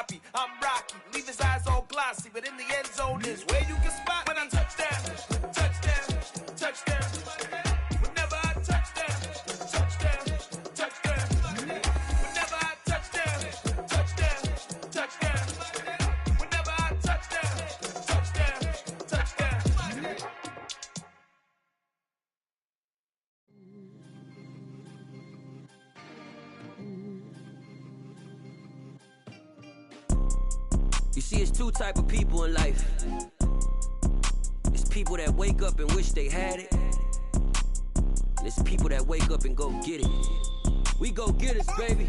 sloppy. I'm Rocky, leave his eyes all glossy, but in the end zone is where you can spot when I touchdown, touchdown, touchdown. Whenever I touchdown, touchdown, touchdown. Whenever I touchdown, touchdown, touchdown. Whenever I touchdown, touchdown, touchdown. You see, it's two type of people in life. It's people that wake up and wish they had it, and it's people that wake up and go get it. We go get it, baby.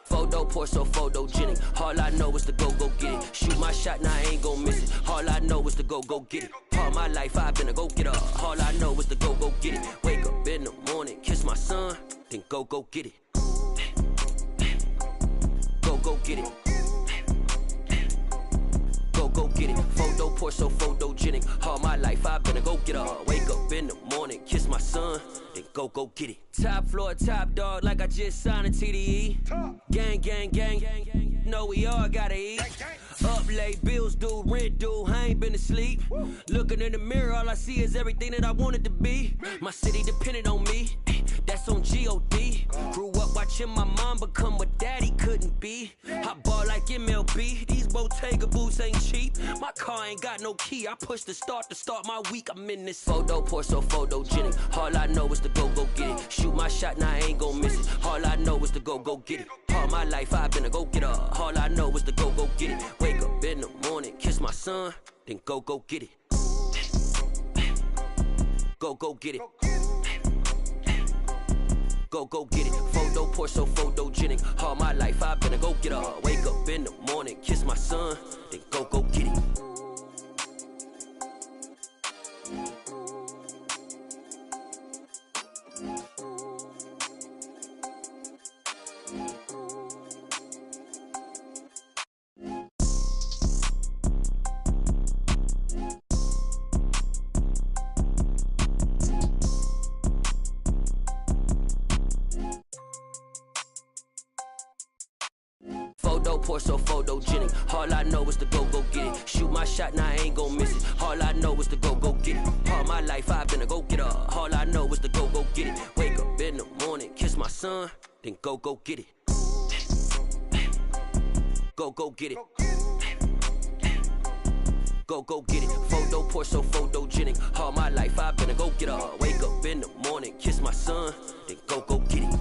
Photo pour so photogenic. All I know is to go get it. Shoot my shot, now I ain't gon' miss it. All I know is to go get it. All my life I've been a go-getter. All I know is to go get it. Wake up in the morning, kiss my son, then go get it. Go get it. Go get it. Photo pour so photogenic. All my life I've been a go-getter. Wake up in the morning, kiss my son, then go get it. Top floor, top dog, like I just signed a TDE. Gang, gang, gang. Know we all gotta eat. Up late, bills due, rent due, I ain't been asleep. Looking in the mirror, all I see is everything that I wanted to be. My city depended on me, that's on G.O.D. Grew up watching my mom become what daddy couldn't be. I ball like MLB, these Bottega boots ain't cheap. My car ain't got no key, I push the start to start my week. I'm in this photo pour so photogenic. All I know is to go get it. Shoot my shot, now I ain't gon' miss it. All I know is to go get it. All my life I've been a go-getter. All I know is to go get it. Wake up in the morning, kiss my son, then go get it. Go get it. Go get it. Photo pour so photogenic. All my life I've been a go-getter. Wake up in the morning, kiss my son, then go get it. Photo pour so photogenic. All I know is to go get it. Shoot my shot, now I ain't gon' miss it. All I know is to go get it. All my life I've been a go-getter. All I know is to go get it. Wake up in the morning, kiss my son, then go get it. Go get it. Go get it. Photo pour so photogenic. All my life I've been a go-getter. Wake up in the morning, kiss my son, then go get it.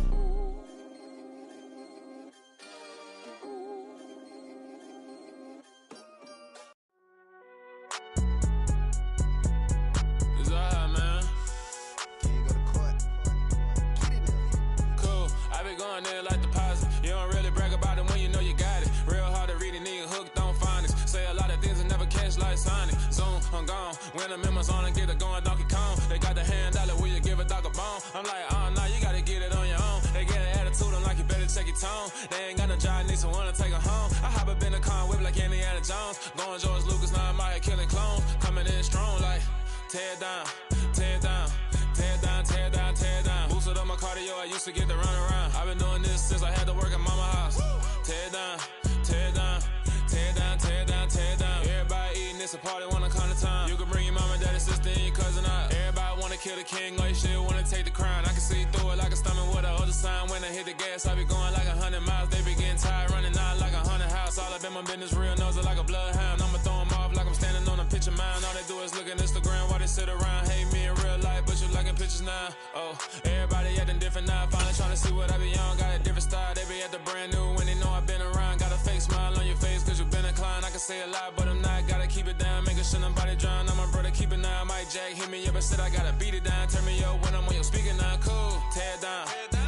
Like deposit. You don't really brag about it when you know you got it. Real hard to read a nigga hooked on phonics. Say a lot of things and never catch like Sonic. Zoom, I'm gone. When I'm in my zone and get it going Donkey Kong. They got the hand dollar, will you give a dog a bone? I'm like, oh no, you gotta get it on your own. They get an attitude, I'm like, you better check your tone. They ain't got no job, need someone to take her home. I hop up in the car, whip like Indiana Jones. Going George Lucas, now I'm out here killing clones. Coming in strong like, tear down, tear down. Tear down, tear down, tear down. Boosted up my cardio, I used to get to run around. I've been doing this since I had to work at mama house. Tear down, tear down, tear down, tear down, tear down. Everybody eating, it's a party, wanna come to time. You can bring your mama, daddy, sister, and your cousin out. Everybody wanna kill the king, or you shit wanna take the crown. I can see through it like a stomach with a other sign. When I hit the gas, I be going like 100 miles. They be getting tired, running out like 100 house. All up in my business, real nose it like a bloodhound. I'ma throw 'em off like I'm standing on a picture mound. All they do is look at Instagram while they sit around. Hate me in real life, but you liking pictures now. Oh, everybody acting different now. Finally trying to see what I be on. Got a different style, they be at the brand new when they know I've been around. Got a fake smile on your face cause you been inclined. I can say a lot, but I'm not. Gotta keep it down, making sure nobody drown. I'm my brother, keep it now. Mike Jack hit me up and said I gotta beat it down. Turn me up when I'm on your speaker now. Cool, tear down,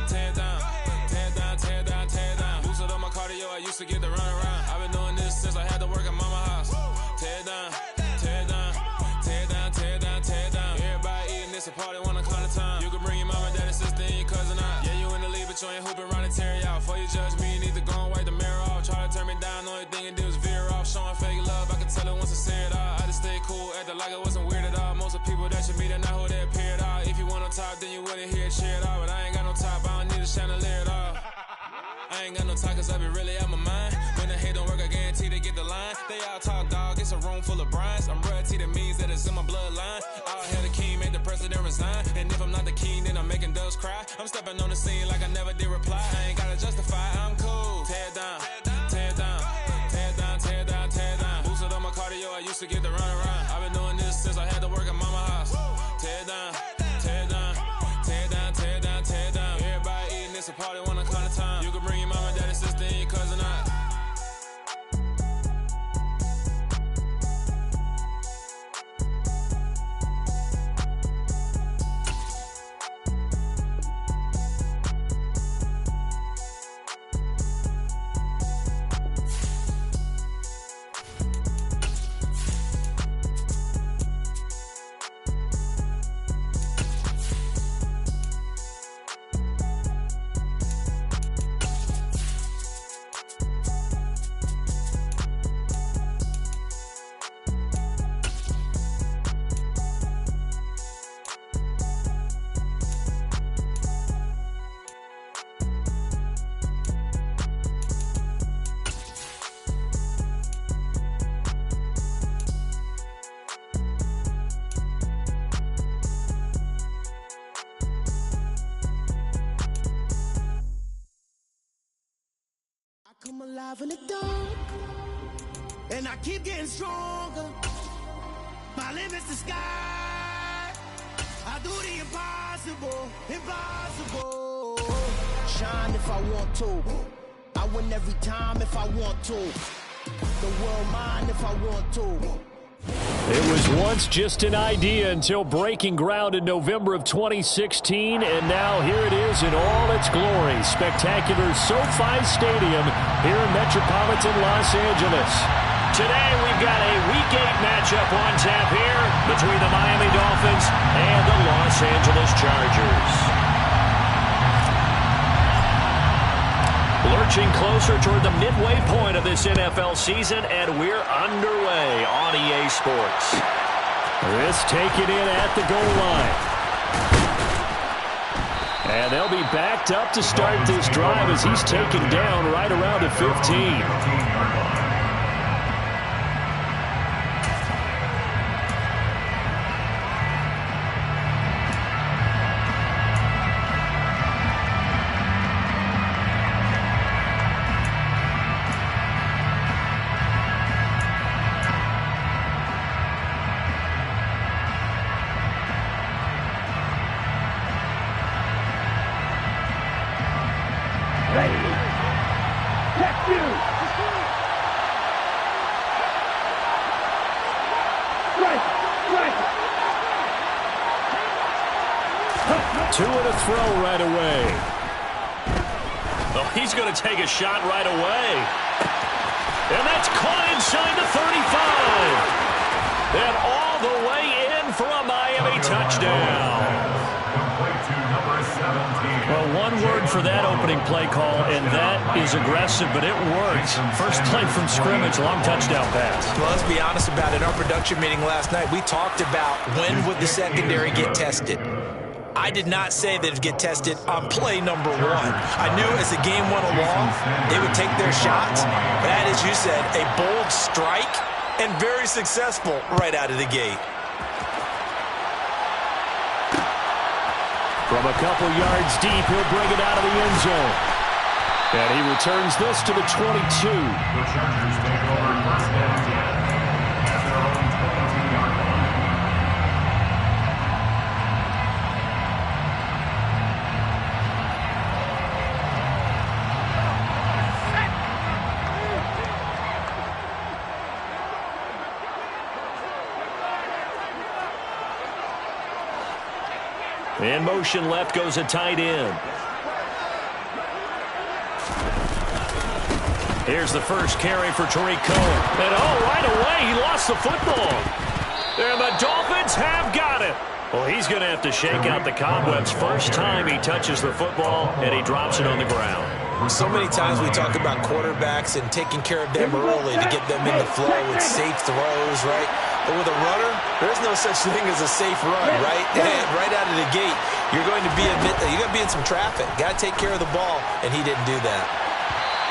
tear down, tear down, tear down, tear down. Boosted up my cardio, I used to get to run around. I've been doing this since I had to work at mama house. Tear down, tear down, tear down, tear down, tear down. Everybody eating, it's a party, wanna come to time. You can bring your mama, daddy, sister, and your cousin out. Yeah, you in the lead, but you ain't hooping around and tear you out. Before you judge me, you need to go and wipe the mirror off. Try to turn me down, only thing you do is veer off. Showing fake love, I can tell it once I see it all. I just stay cool, acting like it wasn't weird at all. Most of the people that you meet are not who they appear at all. If you want on top, then you wouldn't hear it cheer at all. But I ain't got no top, I don't need a chandelier at all. I ain't got no talk cause I be really out my mind. When the hate don't work, I'm royalty, that means that it's in my bloodline. I'll have the king, make the president resign. And if I'm not the king, then I'm making doves cry. I'm stepping on the scene like I never did reply. I ain't gotta justify, I'm cool. Tear down, tear down, tear down, tear down, tear down. Boosted on my cardio, I used to get the run around. I've been doing this since I had to work at mama house. Tear down, tear down, tear down, tear down, tear down. Everybody eating, it's a party when I come to time. You can bring your mama, daddy, sister, and your cousin out. Come alive in the dark, and I keep getting stronger. My limit's the sky. I do the impossible, impossible. Shine if I want to. I win every time if I want to. The world mine if I want to. It was once just an idea until breaking ground in November of 2016, and now here it is in all its glory. Spectacular SoFi Stadium here in metropolitan Los Angeles. Today we've got a Week 8 matchup on tap here between the Miami Dolphins and the Los Angeles Chargers. Lurching closer toward the midway point of this NFL season, and we're underway on EA Sports. This taken in at the goal line. And they'll be backed up to start this drive as he's taken down right around the 15. Two and a throw right away. Oh, he's going to take a shot right away. And that's caught inside the 35. And all the way in for a Miami touchdown. Well, one word for that opening play call, and that is aggressive, but it worked. First play from scrimmage, long touchdown pass. Well, let's be honest about it. In our production meeting last night, we talked about when would the secondary get tested. I did not say that it would get tested on play number one. I knew as the game went along, they would take their shots. That, as you said, a bold strike and very successful right out of the gate. From a couple yards deep, he'll bring it out of the end zone. And he returns this to the 22. The Chargers take over first and 10 at their own 22-yard line. In motion left goes a tight end. Here's the first carry for Tariq Cohen. And right away he lost the football. And the Dolphins have got it. Well, he's going to have to shake out the cobwebs first time he touches the football, and he drops it on the ground. So many times we talk about quarterbacks and taking care of them early to get them in the flow with safe throws, right? But with a runner, there's no such thing as a safe run, right? And right out of the gate, you're going to be in some traffic. Got to take care of the ball, and he didn't do that.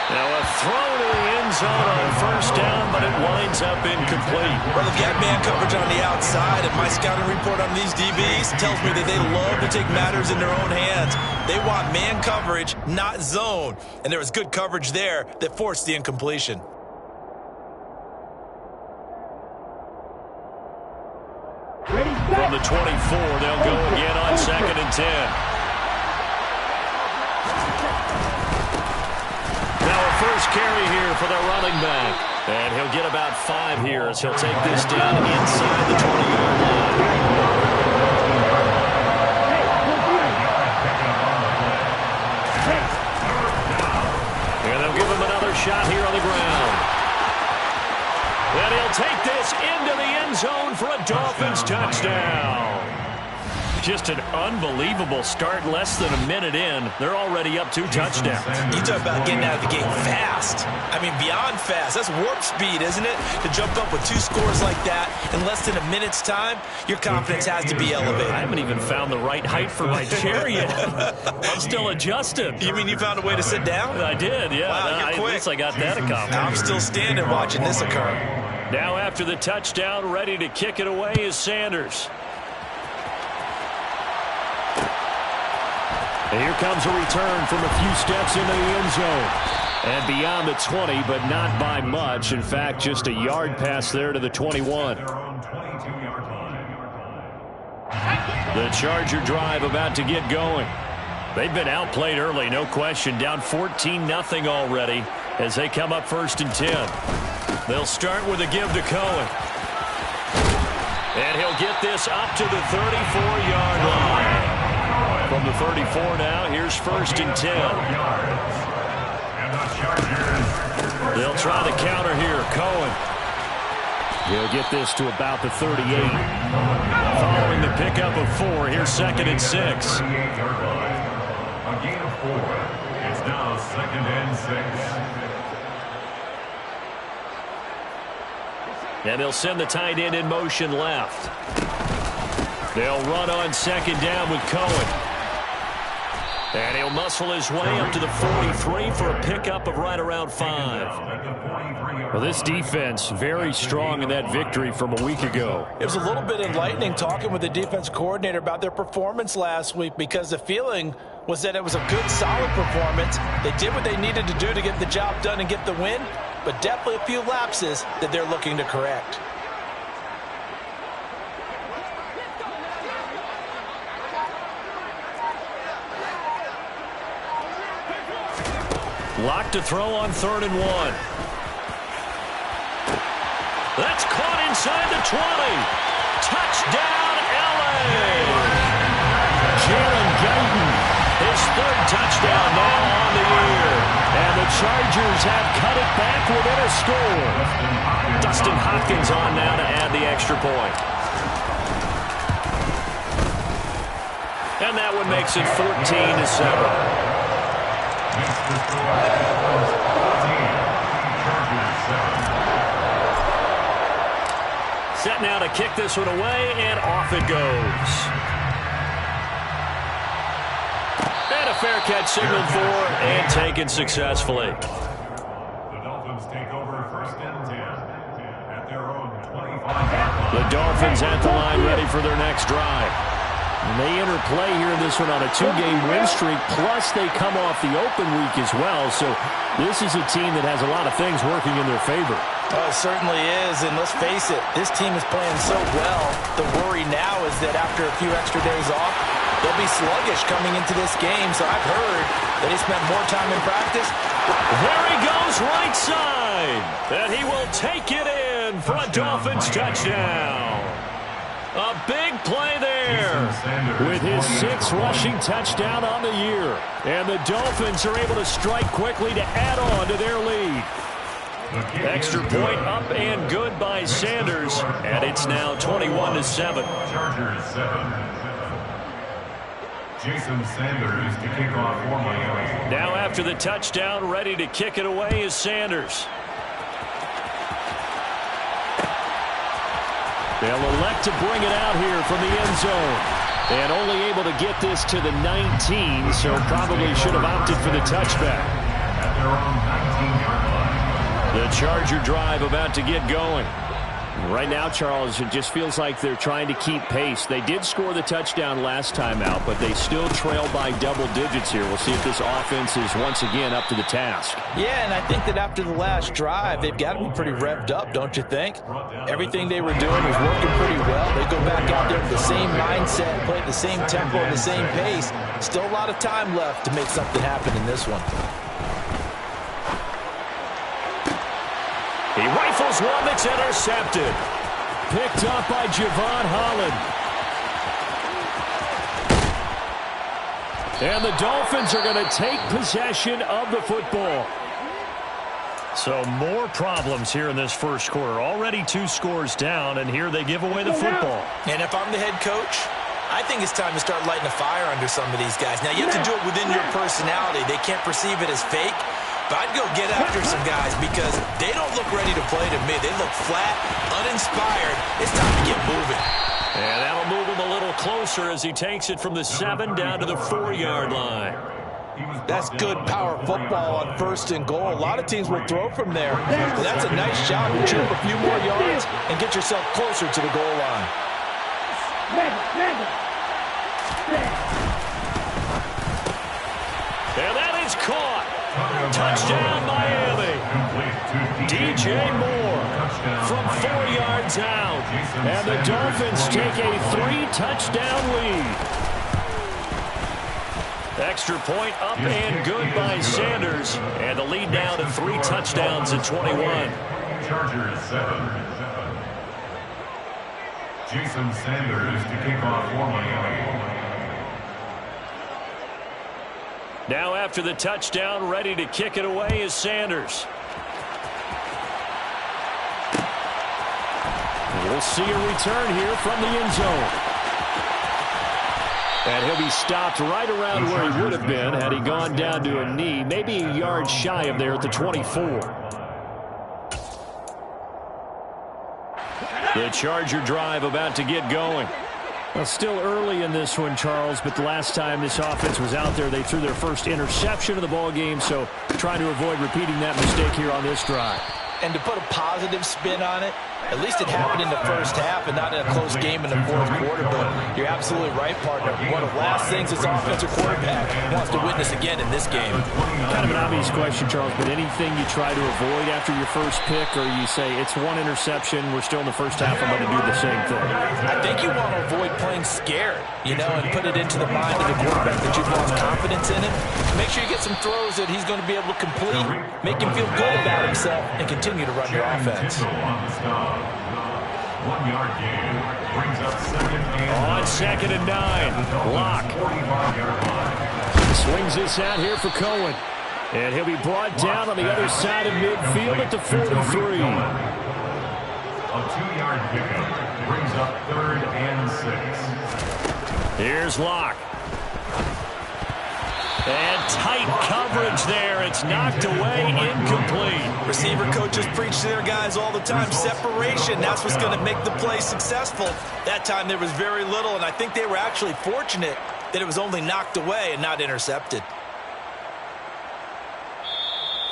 Now a throw to the end zone on first down, but it winds up incomplete. Well, they've got man coverage on the outside, and my scouting report on these DBs tells me that they love to take matters in their own hands. They want man coverage, not zone. And there was good coverage there that forced the incompletion. From the 24, they'll go again on 2nd and 10. First carry here for the running back. And he'll get about 5 here as he'll take this down inside the 20-yard line. And they'll give him another shot here on the ground. And he'll take this into the end zone for a Dolphins touchdown. Just an unbelievable start. Less than a minute in, they're already up 2 touchdowns. You talk about getting out of the gate fast. I mean, beyond fast. That's warp speed, isn't it? To jump up with 2 scores like that in less than a minute's time, your confidence has to be elevated. I haven't even found the right height for my chair yet. I'm still adjusting. You mean you found a way to sit down? I did, yeah. Wow, you're quick. At least I got that accomplished. I'm still standing watching this occur. Now after the touchdown, ready to kick it away is Sanders. And here comes a return from a few steps into the end zone. And beyond the 20, but not by much. In fact, just a yard pass there to the 21. The Charger drive about to get going. They've been outplayed early, no question. Down 14-0 already as they come up 1st and 10. They'll start with a give to Cohen. And he'll get this up to the 34-yard line. From the 34 now, here's 1st and 10. They'll try the counter here. Cohen. He'll get this to about the 38. Following the pickup of 4, here's 2nd and 6. A gain of 4. It's now 2nd and 6. And they'll send the tight end in motion left. They'll run on 2nd down with Cohen. And he'll muscle his way up to the 43 for a pickup of right around 5. Well, this defense very strong in that victory from a week ago. It was a little bit enlightening talking with the defense coordinator about their performance last week because the feeling was that it was a good, solid performance. They did what they needed to do to get the job done and get the win, but definitely a few lapses that they're looking to correct. Locked to throw on 3rd and 1. That's caught inside the 20. Touchdown, L.A. Jalen Guyton, his 3rd touchdown now on the year. And the Chargers have cut it back within a score. Dustin Hopkins on now to add the extra point. And that one makes it 14-7. Set now to kick this one away, and off it goes. And a fair catch signaled for and taken successfully. The Dolphins take over 1st and 10 at their own 25. The Dolphins at the line ready for their next drive. And they enter play here in this one on a 2-game win streak, plus they come off the open week as well. So this is a team that has a lot of things working in their favor. Oh, it certainly is, and let's face it, this team is playing so well. The worry now is that after a few extra days off, they'll be sluggish coming into this game. So I've heard that he spent more time in practice. There he goes right side, and he will take it in for a Dolphins touchdown. A big play there with his 6th rushing touchdown on the year. And the Dolphins are able to strike quickly to add on to their lead. Extra point up and good by Sanders. And it's now 21-7. Chargers 7. Jason Sanders to kick off for Miami. Now after the touchdown, ready to kick it away is Sanders. They'll elect to bring it out here from the end zone. And only able to get this to the 19, so probably should have opted for the touchback. At their own 19. 19-yard line. The Charger drive about to get going. Right now, Charles, it just feels like they're trying to keep pace. They did score the touchdown last time out, but they still trail by double digits here. We'll see if this offense is once again up to the task. Yeah, and I think that after the last drive, they've got to be pretty revved up, don't you think? Everything they were doing was working pretty well. They go back out there with the same mindset, play at the same tempo, and the same pace. Still a lot of time left to make something happen in this one. He rifles one that's intercepted. Picked up by Javon Holland. And the Dolphins are going to take possession of the football. So more problems here in this first quarter. Already 2 scores down, and here they give away the football. And if I'm the head coach, I think it's time to start lighting a fire under some of these guys. Now, you have to do it within your personality. They can't perceive it as fake. But I'd go get after some guys because they don't look ready to play to me. They look flat, uninspired. It's time to get moving. And that'll move him a little closer as he takes it from the 7 down to the 4-yard line. That's good power football on 1st and goal. A lot of teams will throw from there. And that's a nice shot to chip a few more yards and get yourself closer to the goal line. And that is caught. Touchdown, Miami. DJ Moore from 4 yards out. And the Dolphins take a 3-touchdown lead. Extra point up and good by Sanders. And the lead now to 3 touchdowns at 21. Chargers 7. Jason Sanders to kick off for Miami. Now after the touchdown, ready to kick it away is Sanders. We'll see a return here from the end zone. And he'll be stopped right around where he would have been had he gone down to a knee, maybe a yard shy of there at the 24. The Charger drive about to get going. Well, still early in this one, Charles, but the last time this offense was out there, they threw their first interception of the ball game, so trying to avoid repeating that mistake here on this drive. And to put a positive spin on it, at least it happened in the first half and not in a close game in the 4th quarter. But you're absolutely right, partner. One of the last things this offensive quarterback wants to witness again in this game. Kind of an obvious question, Charles, but anything you try to avoid after your first pick, or you say it's 1 interception, we're still in the first half, I'm going to do the same thing? I think you want to avoid playing scared, and put it into the mind of the quarterback that you've lost confidence in him. Make sure you get some throws that he's going to be able to complete, make him feel good about himself, and continue to run your offense. 1-yard gain brings up 2nd and on 2nd and 9. Lock. 45-yard line. Swings this out here for Cohen. And he'll be brought down on the other side of midfield at the 43. A 2-yard pickup brings up 3rd and 6. Here's Lock. And tight coverage there. It's knocked away, incomplete. Receiver coaches preach to their guys all the time. Separation, that's what's going to make the play successful. That time there was very little, and I think they were actually fortunate that it was only knocked away and not intercepted.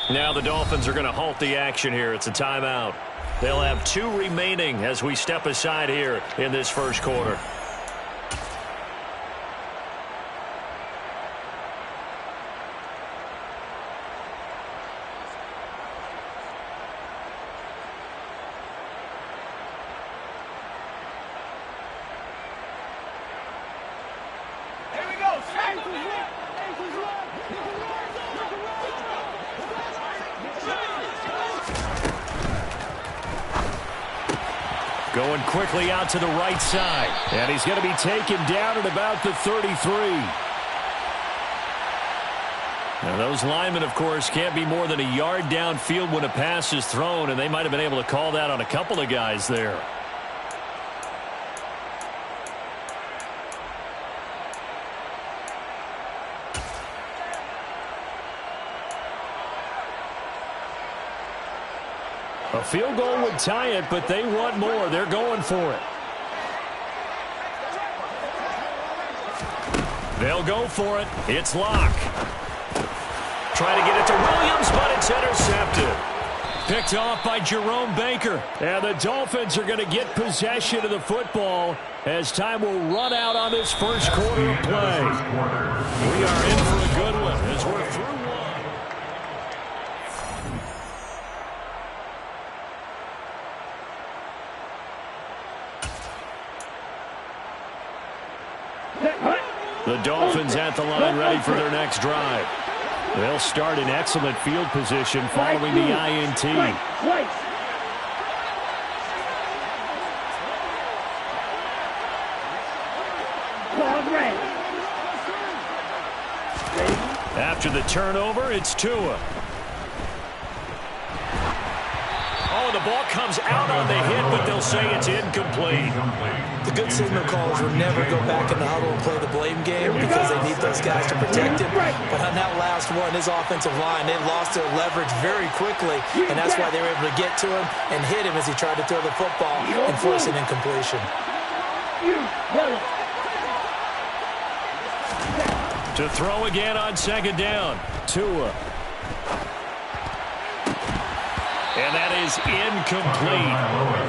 Now the Dolphins are going to halt the action here. It's a timeout. They'll have 2 remaining as we step aside here in this first quarter. Going quickly out to the right side. And he's going to be taken down at about the 33. Now those linemen, of course, can't be more than a yard downfield when a pass is thrown, and they might have been able to call that on a couple of guys there. A field goal would tie it, but they want more. They're going for it. They'll go for it. It's Lock. trying to get it to Williams, but it's intercepted. Picked off by Jerome Baker. And the Dolphins are going to get possession of the football as time will run out on this first quarter of play. We are in for a good one as we're through one. The Dolphins at the line ready for their next drive. They'll start in excellent field position following the INT. After the turnover, it's Tua. Oh, the ball comes out on the hit, but they'll say it's incomplete. The good signal callers will never go back in the huddle and play the blame game because they need those guys to protect him. But on that last one, his offensive line, they lost their leverage very quickly, and that's why they were able to get to him and hit him as he tried to throw the football and force an incompletion. To throw again on second down. Tua. And that is incomplete.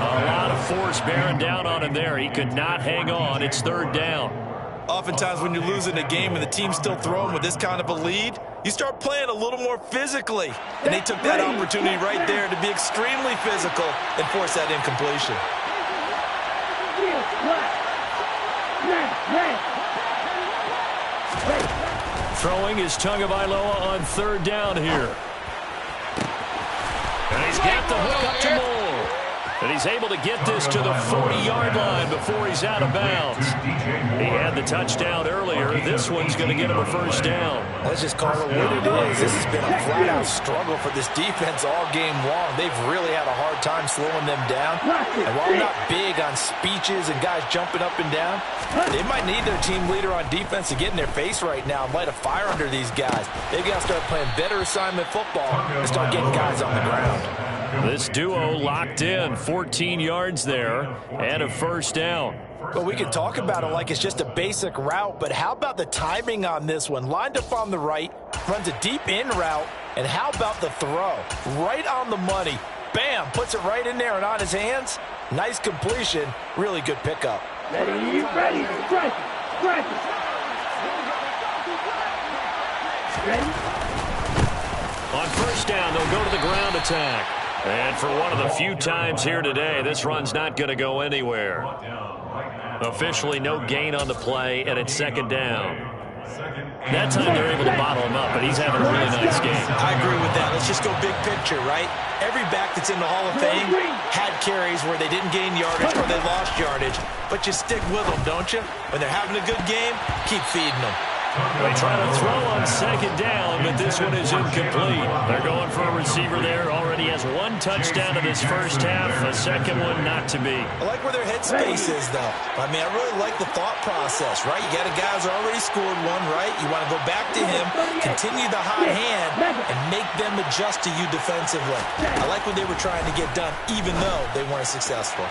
A lot of force bearing down on him there. He could not hang on. It's third down. Oftentimes when you're losing a game and the team's still throwing with this kind of a lead, you start playing a little more physically. And they took that opportunity right there to be extremely physical and force that incompletion. Throwing is Tagovailoa on third down here. And he's got the hook up to Moore. And he's able to get this to the 40-yard line before he's out of bounds. He had the touchdown earlier. This one's going to get him a first down. Let's just call it what it is. This has been a flat-out struggle for this defense all game long. They've really had a hard time slowing them down. And while I'm not big on speeches and guys jumping up and down, they might need their team leader on defense to get in their face right now and light a fire under these guys. They've got to start playing better assignment football and start getting guys on the ground. This duo locked in, 14 yards there, and a first down. Well, we can talk about it like it's just a basic route, but how about the timing on this one? Lined up on the right, runs a deep in route, and how about the throw? Right on the money. Bam, puts it right in there and on his hands. Nice completion, really good pickup. Ready, strike. Ready? On first down, they'll go to the ground attack. And for one of the few times here today, this run's not going to go anywhere. Officially no gain on the play, and it's second down. That time they're able to bottle him up, but he's having a really nice game. I agree with that. Let's just go big picture, right? Every back that's in the Hall of Fame had carries where they didn't gain yardage or they lost yardage, but you stick with them, don't you? When they're having a good game, keep feeding them. They try to throw on second down, but this one is incomplete. They're going for a receiver there. Already has one touchdown in this first half. A second one not to be. I like where their headspace is, though. I mean, I really like the thought process, right? You got a guy who's already scored one, right? You want to go back to him, continue the hot hand, and make them adjust to you defensively. I like what they were trying to get done, even though they weren't successful.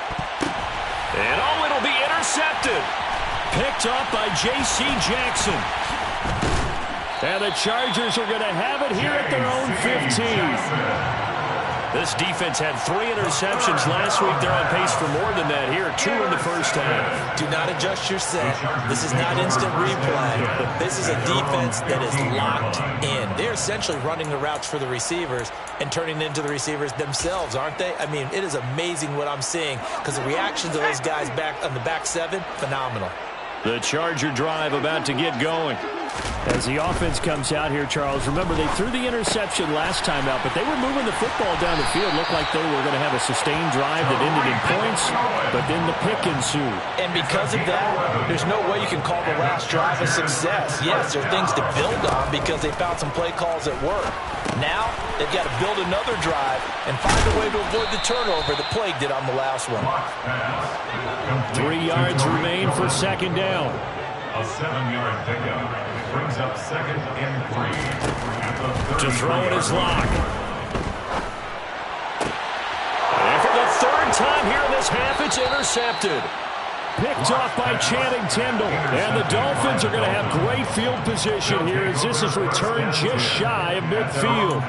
And oh, it'll be intercepted. Picked up by J.C. Jackson. And the Chargers are going to have it here at their own 15. This defense had 3 interceptions last week. They're on pace for more than that here. 2 in the first half. Do not adjust your set. This is not instant replay. This is a defense that is locked in. They're essentially running the routes for the receivers and turning it into the receivers themselves, aren't they? I mean, it is amazing what I'm seeing because the reactions of those guys back on the back 7, phenomenal. The Charger drive about to get going. As the offense comes out here, Charles, remember they threw the interception last time out, but they were moving the football down the field. Looked like they were going to have a sustained drive that ended in points, but then the pick ensued. And because of that, there's no way you can call the last drive a success. Yes, there are things to build on because they found some play calls that work. Now, they've got to build another drive and find a way to avoid the turnover that Plague did on the last one. 3 yards remain for second down. A 7-yard pickup brings up second and 3. To throw it is Locke. And for the third time here in this half, it's intercepted. Picked off by Channing Tindall. And the Dolphins are going to have great field position here as this is returned just shy of midfield.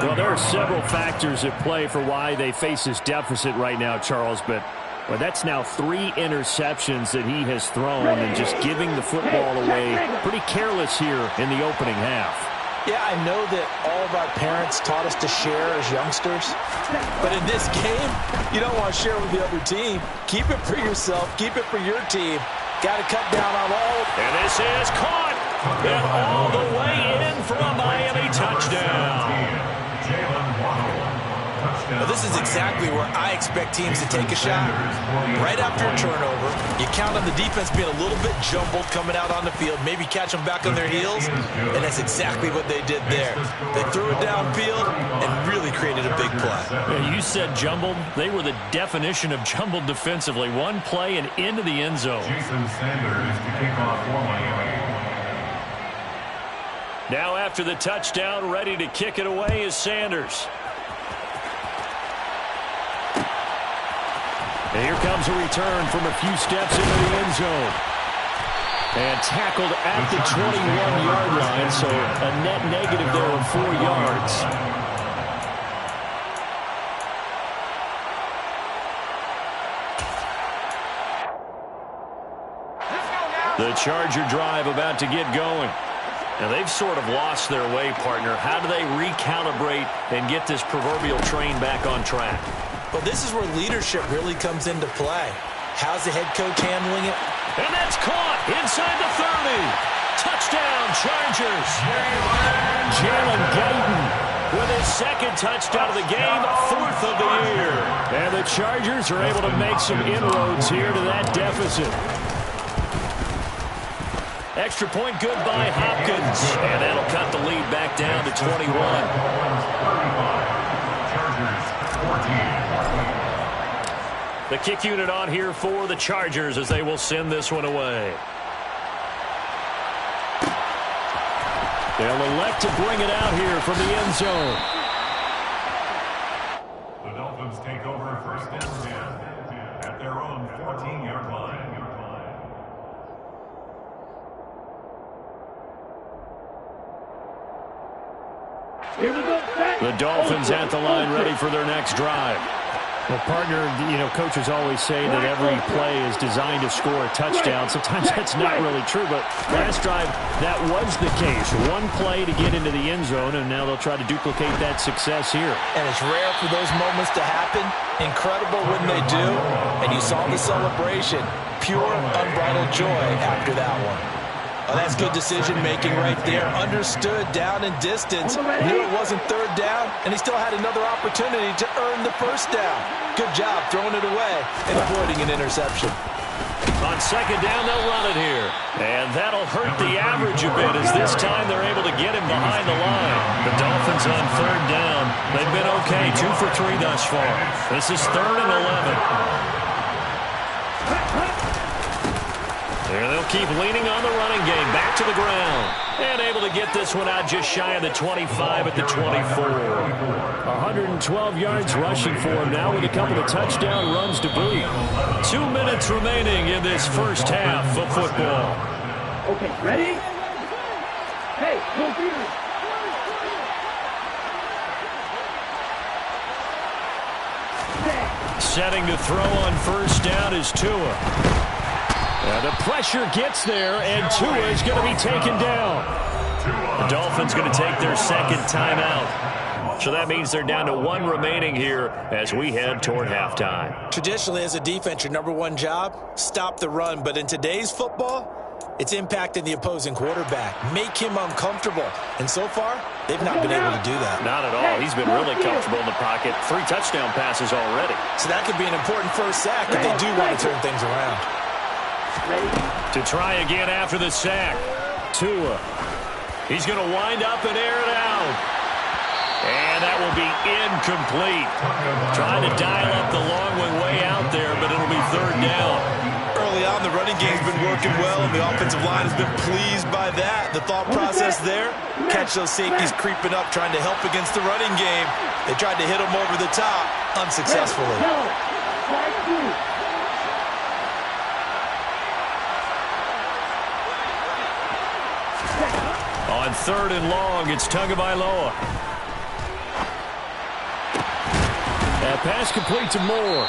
Well, there are several factors at play for why they face this deficit right now, Charles, but that's now 3 interceptions that he has thrown and just giving the football away pretty careless here in the opening half. Yeah, I know that all of our parents taught us to share as youngsters, but in this game, you don't want to share with the other team. Keep it for yourself. Keep it for your team. Got to cut down on all. And this is caught. And all the way in for a Miami touchdown. Well, this is exactly where I expect teams to take a shot. Right after a turnover, you count on the defense being a little bit jumbled coming out on the field, maybe catch them back on their heels, and that's exactly what they did there. They threw it downfield and really created a big play. Yeah, you said jumbled. They were the definition of jumbled defensively. One play and into the end zone. Jason Sanders to kick off for Miami. Now after the touchdown, ready to kick it away is Sanders. And here comes a return from a few steps into the end zone. And tackled at the 21-yard line, so a net negative there of 4 yards. The Charger drive about to get going. Now, they've sort of lost their way, partner. How do they recalibrate and get this proverbial train back on track? Well, this is where leadership really comes into play. How's the head coach handling it? And that's caught inside the 30. Touchdown, Chargers. Jalen Guyton with his second touchdown of the game, 4th of the year. And the Chargers are able to make some inroads here to that deficit. Extra point good by Hopkins. And that'll cut the lead back down to 21. The kick unit on here for the Chargers as they will send this one away. They'll elect to bring it out here from the end zone. The Dolphins take over first and 10 at their own 14-yard line. Here we go. The Dolphins at the line ready for their next drive. Well, partner, coaches always say that every play is designed to score a touchdown. Sometimes that's not really true, but last drive, that was the case. One play to get into the end zone, and now they'll try to duplicate that success here. And it's rare for those moments to happen. Incredible when they do. And you saw the celebration. Pure, unbridled joy after that one. Oh, that's good decision-making right there. Understood down and distance. Knew it wasn't third down, and he still had another opportunity to earn the first down. Good job throwing it away and avoiding an interception. On second down, they'll run it here. And that'll hurt the average a bit as this time they're able to get him behind the line. The Dolphins on third down. They've been okay, 2 for 3 thus far. This is 3rd and 11. There they'll keep leaning on the running game. Back to the ground. And able to get this one out just shy of the 25 at the 24. 112 yards rushing for him now with a couple of touchdown runs to boot. 2 minutes remaining in this first half of football. Okay, ready? Hey, go here. Setting to throw on first down is Tua. The pressure gets there, and Tua is going to be taken down. The Dolphins going to take their second timeout. So that means they're down to 1 remaining here as we head toward halftime. Traditionally, as a defense, your number 1 job, stop the run. But in today's football, it's impacting the opposing quarterback. Make him uncomfortable. And so far, they've not been able to do that. Not at all. He's been really comfortable in the pocket. 3 touchdown passes already. So that could be an important first sack if they do want to turn things around. To try again after the sack. Tua. He's going to wind up and air it out. And that will be incomplete. Trying to dial up the long way out there, but it'll be third down. Early on, the running game's been working well, and the offensive line has been pleased by that. The thought process there, catch those safeties creeping up, trying to help against the running game. They tried to hit them over the top, unsuccessfully. On 3rd and long, it's Tagovailoa. That pass complete to Moore.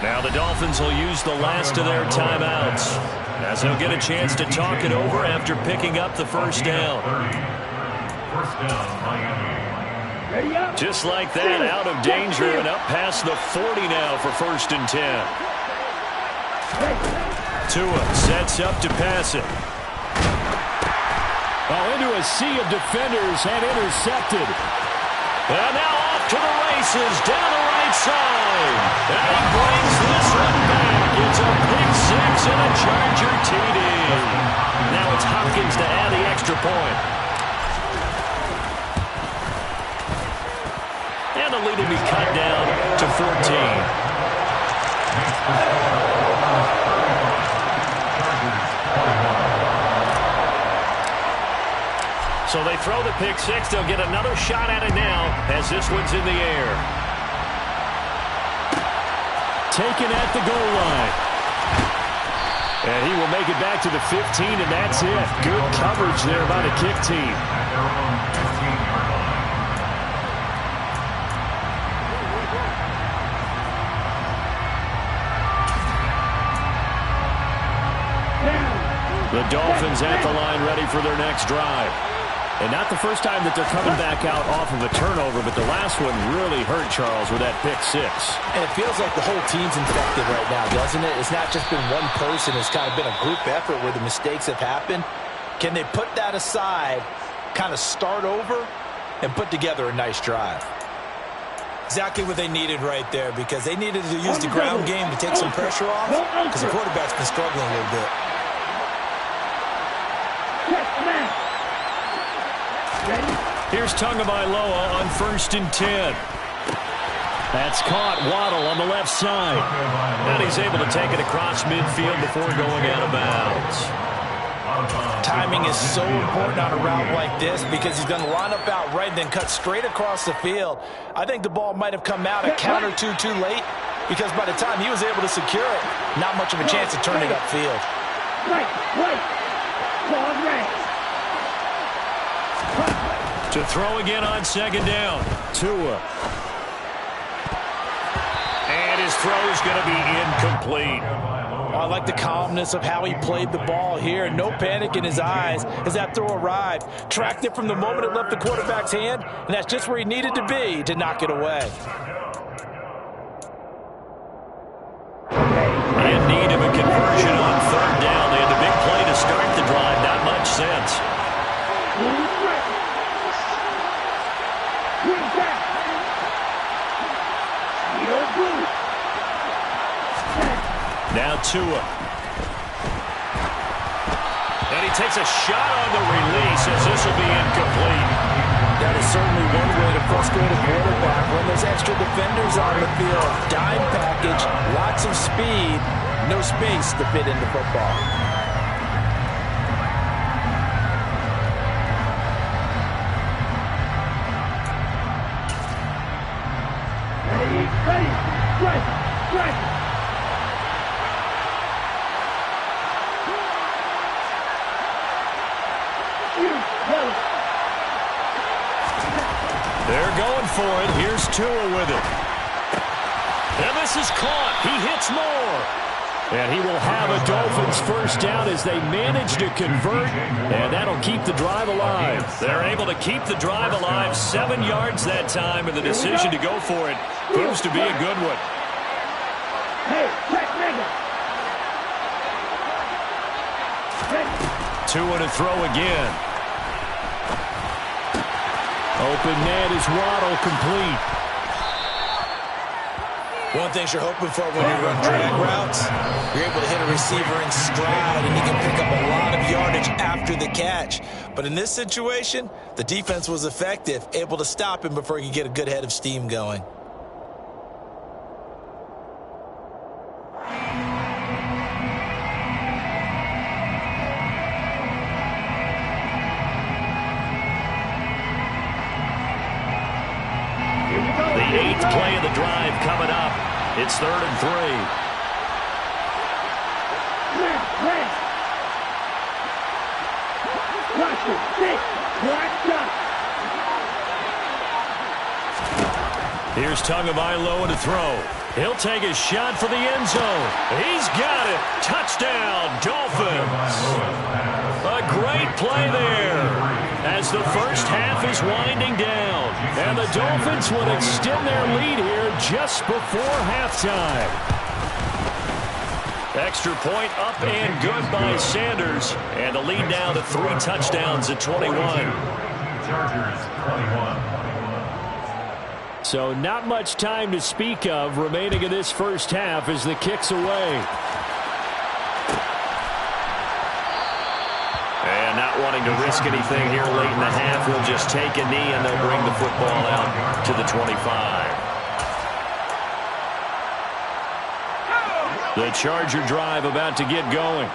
Now the Dolphins will use the last of their timeouts, as they'll get a chance to talk it over after picking up the first down. Just like that, out of danger and up past the 40 now for 1st and 10. Tua sets up to pass it. Into a sea of defenders and intercepted. And now off to the races down the right side. And he brings this one back. It's a pick 6 and a Charger TD. Now it's Hopkins to add the extra point. And the lead will be cut down to 14. So they throw the pick 6. They'll get another shot at it now as this one's in the air. Taken at the goal line. And he will make it back to the 15, and that's it. Good coverage there by the kick team. The Dolphins at the line ready for their next drive. And not the first time that they're coming back out off of a turnover, but the last one really hurt, Charles, with that pick 6. And it feels like the whole team's infected right now, doesn't it? It's not just been one person. It's kind of been a group effort where the mistakes have happened. Can they put that aside, kind of start over, and put together a nice drive? Exactly what they needed right there, because they needed to use the ground game to take some pressure off, because the quarterback's been struggling a little bit. Here's Tagovailoa on 1st and 10. That's caught. Waddle on the left side. And he's able to take it across midfield before going out of bounds. Timing is so important on a route like this because he's going to line up out right and then cut straight across the field. I think the ball might have come out a count or two too late because by the time he was able to secure it, not much of a chance of turning upfield. To throw again on 2nd down. Tua. And his throw is going to be incomplete. I like the calmness of how he played the ball here. No panic in his eyes as that throw arrived. Tracked it from the moment it left the quarterback's hand, and that's just where he needed to be to knock it away. In need of a conversion on 3rd down. They had the big play to start the drive. Not much sense. Now Tua. And he takes a shot on the release as this will be incomplete. That is certainly one way to frustrate a quarterback when there's extra defenders on the field. Dime package, lots of speed, no space to fit into football. Ready, strike. They're going for it. Here's Tua with it. And this is caught. He hits Moore. And he will have a Dolphins first down as they manage to convert, and that'll keep the drive alive. They're able to keep the drive alive, 7 yards that time, and the decision to go for it proves to be a good one. Tua to throw again. Open man is Waddle, complete. One thing you're hoping for when you run drag routes, you're able to hit a receiver in stride and he can pick up a lot of yardage after the catch. But in this situation, the defense was effective, able to stop him before he could get a good head of steam going. The 8th play of the drive coming up. It's 3rd and 3. 6. Black shot. Here's Tagovailoa to throw. He'll take a shot for the end zone. He's got it. Touchdown, Dolphins. A great play there as the first half is winding down. And the Dolphins would extend their lead here just before halftime. Extra point up and good by Sanders. And the lead now to 3 touchdowns at 21. Chargers 21. So not much time to speak of remaining in this first half as the kick's away. And not wanting to risk anything here late in the half, we'll just take a knee and they'll bring the football out to the 25. The Charger drive about to get going.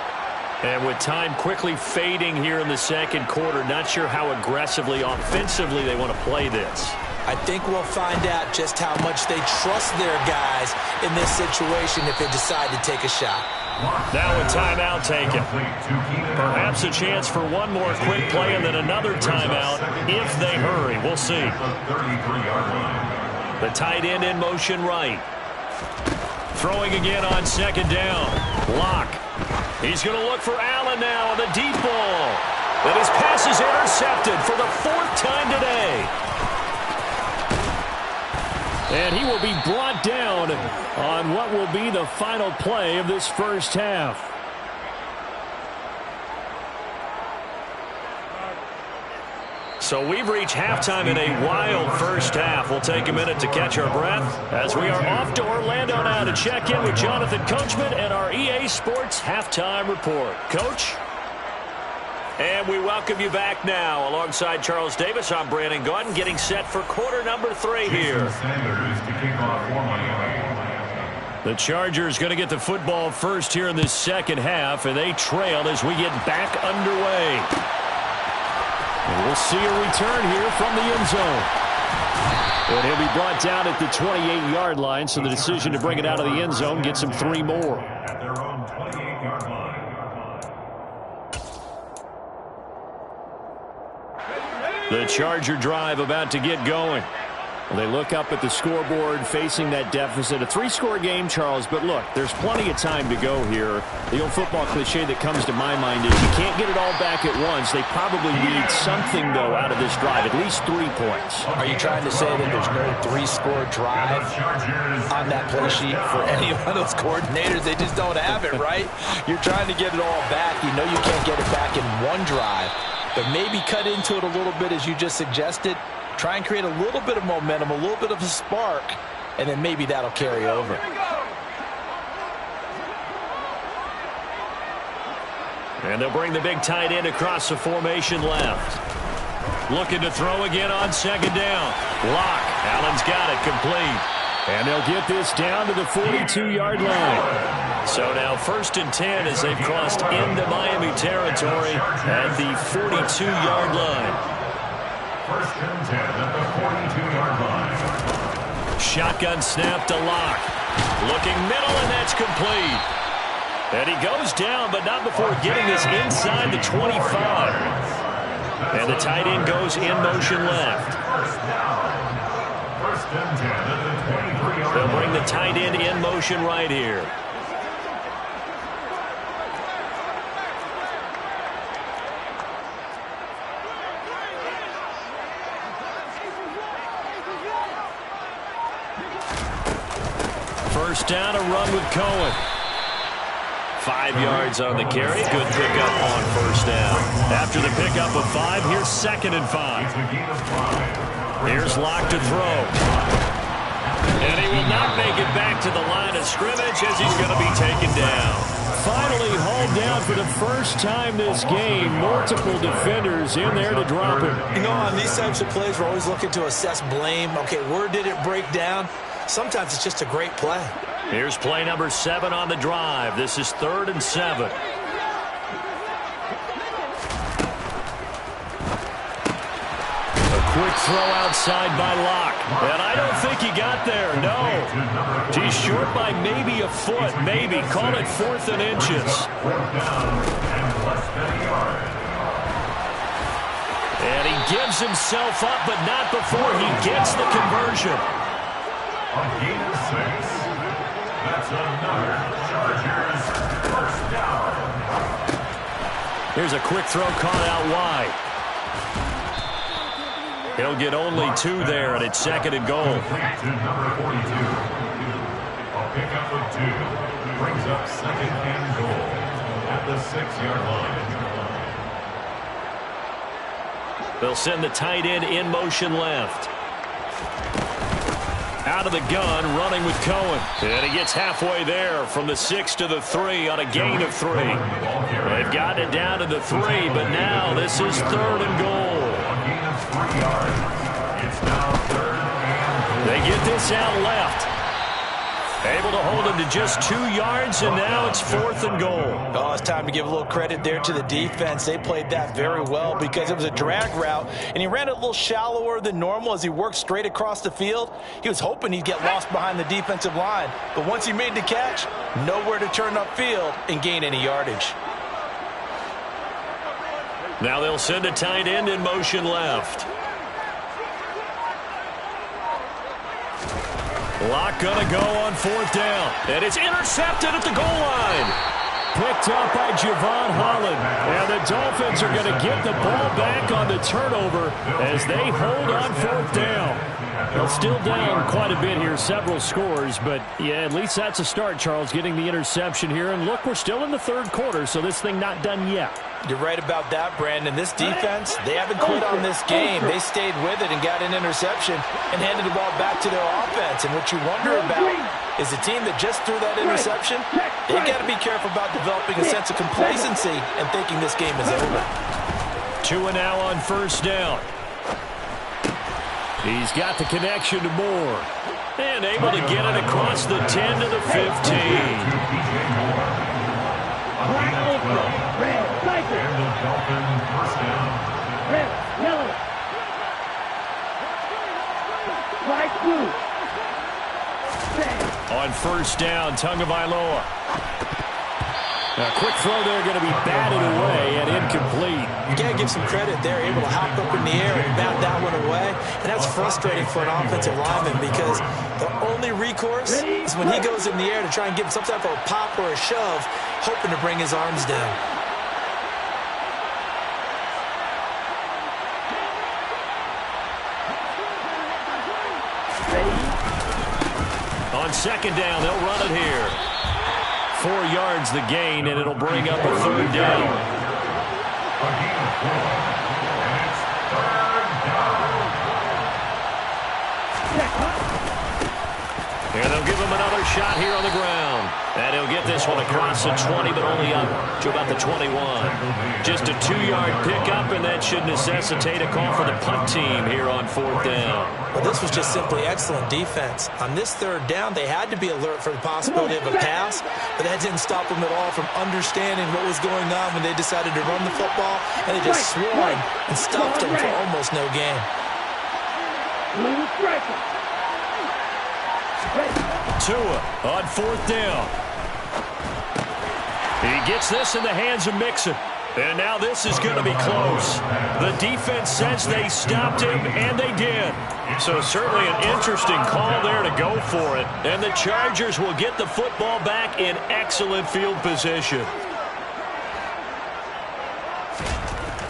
And with time quickly fading here in the second quarter, not sure how aggressively, offensively they want to play this. I think we'll find out just how much they trust their guys in this situation if they decide to take a shot. Now a timeout taken. Perhaps a chance for one more quick play and then another timeout if they hurry. We'll see. The tight end in motion right. Throwing again on second down. Lock. He's going to look for Allen now on the deep ball. And his pass is intercepted for the 4th time today. And he will be brought down on what will be the final play of this first half. So we've reached halftime in a wild first half. We'll take a minute to catch our breath as we are off to Orlando now to check in with Jonathan Coachman and our EA Sports Halftime Report. Coach? And we welcome you back now. Alongside Charles Davis, I'm Brandon Gaudin, getting set for quarter number 3 here. The Chargers going to get the football first here in this second half, and they trail as we get back underway. And we'll see a return here from the end zone. And he'll be brought down at the 28-yard line, so the decision to bring it out of the end zone gets him 3 more. At their own 28-yard line. The Charger drive about to get going. They look up at the scoreboard facing that deficit. A 3-score game, Charles, but look, there's plenty of time to go here. The old football cliche that comes to my mind is you can't get it all back at once. They probably need something, though, out of this drive, at least 3 points. Are you trying to say that there's no 3-score drive on that play sheet for any one of those coordinators? They just don't have it, right? You're trying to get it all back. You know you can't get it back in one drive. But maybe cut into it a little bit as you just suggested. Try and create a little bit of momentum, a little bit of a spark, and then maybe that'll carry over. And they'll bring the big tight end across the formation left. Looking to throw again on second down. Lock. Allen's got it complete. And they'll get this down to the 42-yard line. So now 1st and 10 as they've crossed into Miami territory at the 42-yard line. 1st and 10 at the 42-yard line. Shotgun snap to Lock. Looking middle, and that's complete. And he goes down, but not before getting this inside the 25. And the tight end goes in motion left. 1st and 10 at the 23-yard line. They'll bring the tight end in motion right here. First down, a run with Cohen. 5 yards on the carry. Good pickup on first down. After the pickup of 5, here's 2nd and 5. Here's Lock to throw. And he will not make it back to the line of scrimmage as he's going to be taken down. Finally hauled down for the first time this game. Multiple defenders in there to drop him. You know, on these types of plays, we're always looking to assess blame. Okay, where did it break down? Sometimes it's just a great play. Here's play number 7 on the drive. This is 3rd and 7. Quick throw outside by Lock. And I don't think he got there, no. He's short by maybe a foot, maybe. Call it 4th and inches. And he gives himself up, but not before he gets the conversion. A gain of 6. That's another Chargers first down. Here's a quick throw caught out wide. He'll get only 2 there, and it's 2nd and goal. To number 42. A pickup of 2. Brings up 2nd and goal at the 6-yard line. They'll send the tight end in motion left. Out of the gun, running with Cohen. And he gets halfway there from the 6 to the 3 on a gain of 3. They've gotten it down to the 3, but now this is 3rd and goal. A gain of 3 yards. It's now 3rd and goal. They get this out left. Able to hold him to just 2 yards, and now it's 4th and goal. Oh, it's time to give a little credit there to the defense. They played that very well because it was a drag route, and he ran it a little shallower than normal as he worked straight across the field. He was hoping he'd get lost behind the defensive line, but once he made the catch, nowhere to turn upfield and gain any yardage. Now they'll send a tight end in motion left. Locke gonna go on 4th down. And it's intercepted at the goal line. Picked up by Javon Holland. And the Dolphins are going to get the ball back on the turnover as they hold on 4th down. They'll still down quite a bit here, several scores. But, yeah, at least that's a start, Charles, getting the interception here. And, look, we're still in the 3rd quarter, so this thing not done yet. You're right about that, Brandon. This defense, they haven't quit on this game. They stayed with it and got an interception and handed the ball back to their offense. And what you wonder about is the team that just threw that interception, they've got to be careful about developing a sense of complacency and thinking this game is over. 2 and now on 1st down. He's got the connection to Moore. And able to get it across the 10 to the 15. And the Dolphins first down. Red, yellow. White, blue. On 1st down, Tagovailoa. A quick throw there going to be batted away and incomplete. You got to give some credit there, able to hop up in the air and bat that one away. And that's frustrating for an offensive lineman because the only recourse is when he goes in the air to try and get some type of a pop or a shove, hoping to bring his arms down. On 2nd down, they'll run it here. 4 yards the gain, and it'll bring up a 3rd down. A gain of 4. And it's 3rd down. And they'll give him another shot here on the ground. And he'll get this one across the 20, but only up to about the 21. Just a 2-yard pickup, and that should necessitate a call for the punt team here on 4th down. Well, this was just simply excellent defense. On this 3rd down, they had to be alert for the possibility of a pass, but that didn't stop them at all from understanding what was going on when they decided to run the football, and they just swarmed and stopped them for almost no gain. Tua on 4th down. He gets this in the hands of Mixon. And now this is going to be close. The defense says they stopped him, and they did. So certainly an interesting call there to go for it. And the Chargers will get the football back in excellent field position.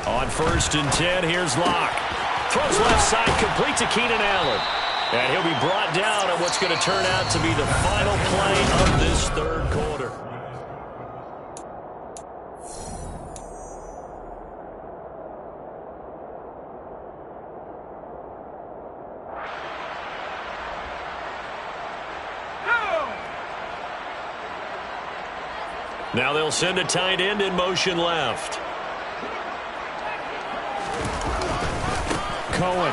On 1st and 10, here's Locke. Throws left side, complete to Keenan Allen. And he'll be brought down at what's going to turn out to be the final play of this 3rd quarter. Now they'll send a tight end in motion left. Cohen.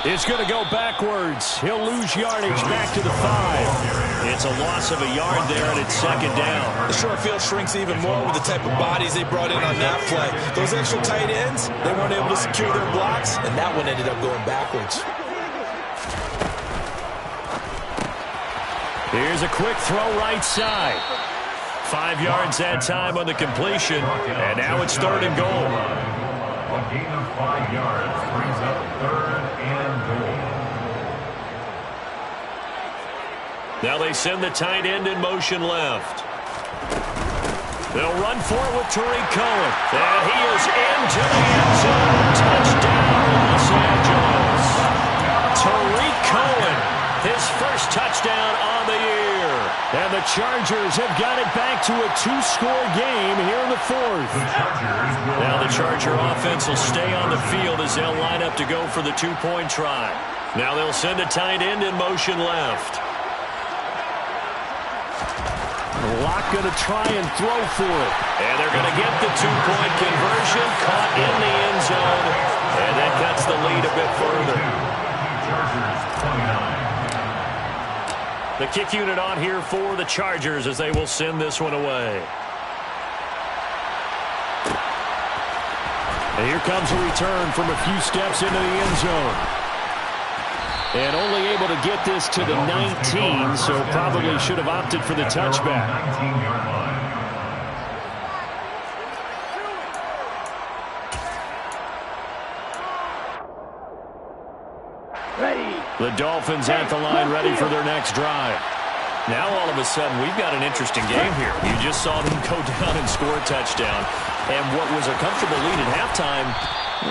It's going to go backwards. He'll lose yardage back to the 5. It's a loss of a yard there, and it's 2nd down. The short field shrinks even more with the type of bodies they brought in on that play. Those extra tight ends, they weren't able to secure their blocks, and that one ended up going backwards. Here's a quick throw right side. 5 yards that time on the completion, and now it's 3rd and goal. gain of 5 yards brings up 3rd and goal. Now they send the tight end in motion left. They'll run for it with Tariq Cohen. And he is into the end zone. Touchdown, Los Angeles. Tariq Cohen, his first touchdown on the year. And the Chargers have got it back to a 2-score game here in the 4th. Now the Charger offense will stay on the field as they'll line up to go for the 2-point try. Now they'll send a tight end in motion left. Locke going to try and throw for it. And they're going to get the 2-point conversion. Caught in the end zone. And that cuts the lead a bit further. The kick unit on here for the Chargers as they will send this one away. And here comes a return from a few steps into the end zone. And only able to get this to the 19, so probably should have opted for the touchback. 19-yard line. Ready. The Dolphins at the line, ready for their next drive. Now all of a sudden we've got an interesting game here. You just saw them go down and score a touchdown. And what was a comfortable lead at halftime,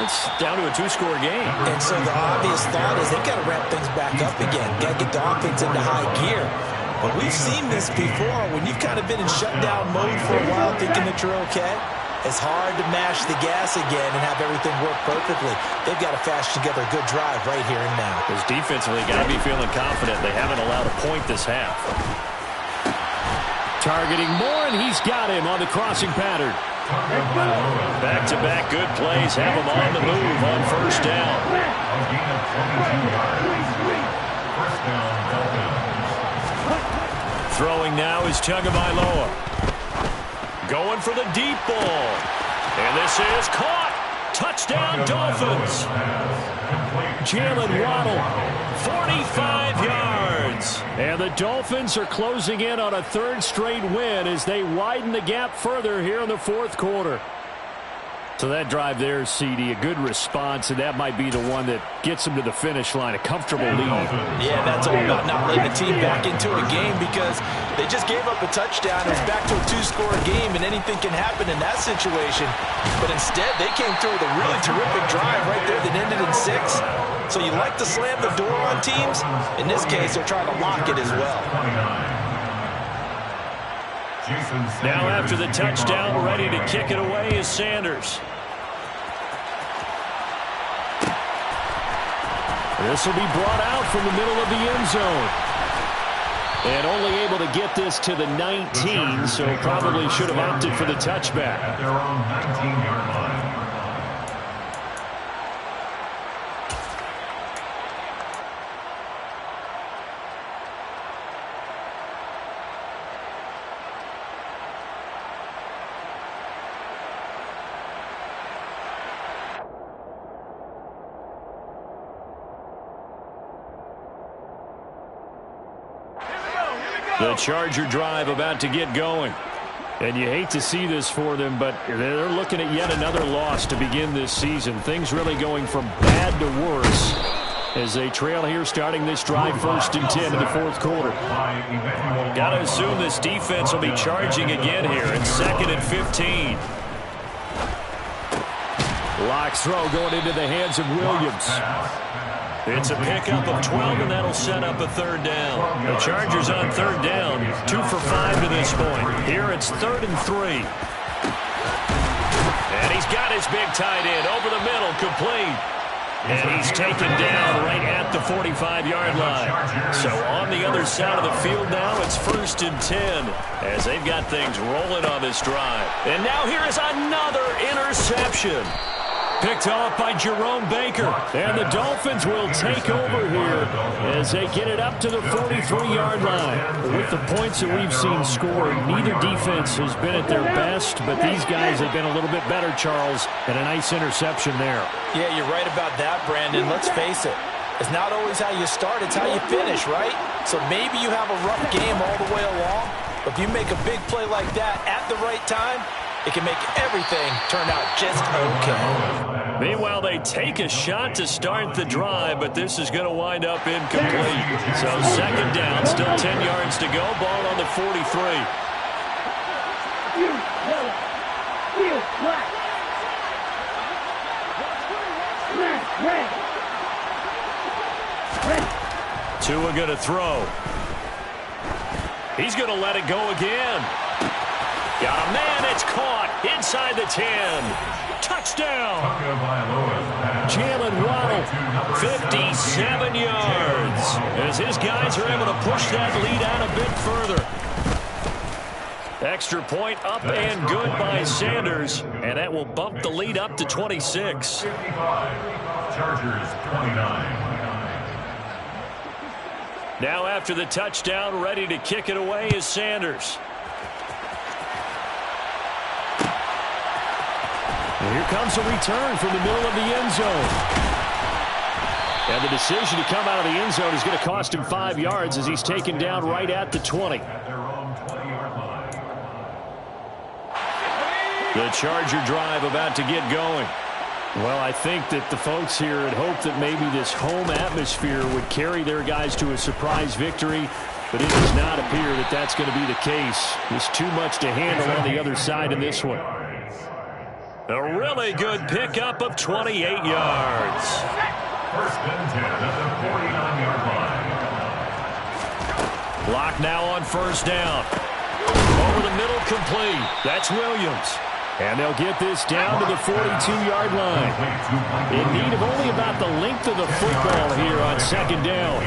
it's down to a 2-score game. And so the obvious thought is they've got to ramp things back up again. Got to get the offense into high gear. But we've seen this before. When you've kind of been in shutdown mode for a while thinking that you're okay, it's hard to mash the gas again and have everything work perfectly. They've got to fashion together a good drive right here and now. Because defensively, got to be feeling confident. They haven't allowed a point this half. Targeting Moore, and he's got him on the crossing pattern. Back-to-back good plays have him on the move on first down. Throwing now is Tagovailoa. Going for the deep ball. And this is caught. Touchdown, Dolphins. Jalen Waddle, 45 yards. And the Dolphins are closing in on a 3rd straight win as they widen the gap further here in the 4th quarter. So that drive there, CD, a good response, and that might be the one that gets them to the finish line, a comfortable lead. Yeah, that's all about not letting the team back into a game because they just gave up a touchdown. It was back to a 2-score game, and anything can happen in that situation. But instead, they came through with a really terrific drive right there that ended in 6. So you like to slam the door on teams. In this case, they're trying to lock it as well. Now after the touchdown, ready to kick it away is Sanders. This will be brought out from the middle of the end zone. And only able to get this to the 19, so probably should have opted for the touchback. At their own 19-yard line. The Charger drive about to get going. And you hate to see this for them, but they're looking at yet another loss to begin this season. Things really going from bad to worse as they trail here starting this drive 1st and 10 in the 4th quarter. Got to assume this defense will be charging again here in 2nd and 15. Locke's throw going into the hands of Williams. It's a pickup of 12, and that'll set up a 3rd down. The Chargers on 3rd down, 2 for 5 to this point. Here it's 3rd and 3. And he's got his big tight end over the middle, complete. And he's taken down right at the 45-yard line. So on the other side of the field now, it's 1st and 10 as they've got things rolling on this drive. And now here is another interception. Picked off by Jerome Baker. And the Dolphins will take over here as they get it up to the 43-yard line. With the points that we've seen scored, neither defense has been at their best, but these guys have been a little bit better, Charles, and a nice interception there. Yeah, you're right about that, Brandon. Let's face it. It's not always how you start, it's how you finish, right? So maybe you have a rough game all the way along, but if you make a big play like that at the right time, it can make everything turn out just okay. Meanwhile, they take a shot to start the drive, but this is going to wind up incomplete. So second down, still 10 yards to go. Ball on the 43. Tua going to throw. He's going to let it go again. Got a man, it's caught inside the 10. Touchdown. Jalen Waddle, 57 yards. As his guys are able to push that lead out a bit further. Extra point up and good by Sanders. And that will bump the lead up to 26. 55, Chargers 29. Now after the touchdown, ready to kick it away is Sanders. And here comes a return from the middle of the end zone. And the decision to come out of the end zone is going to cost him 5 yards as he's taken down right at the 20. The Charger drive about to get going. Well, I think that the folks here had hoped that maybe this home atmosphere would carry their guys to a surprise victory, but it does not appear that that's going to be the case. There's too much to handle on the other side in this one. A really good pickup of 28 yards. First and 10 at the 49-yard line. Block now on first down. Over the middle, complete. That's Williams. And they'll get this down to the 42-yard line. In need of only about the length of the football here on second down.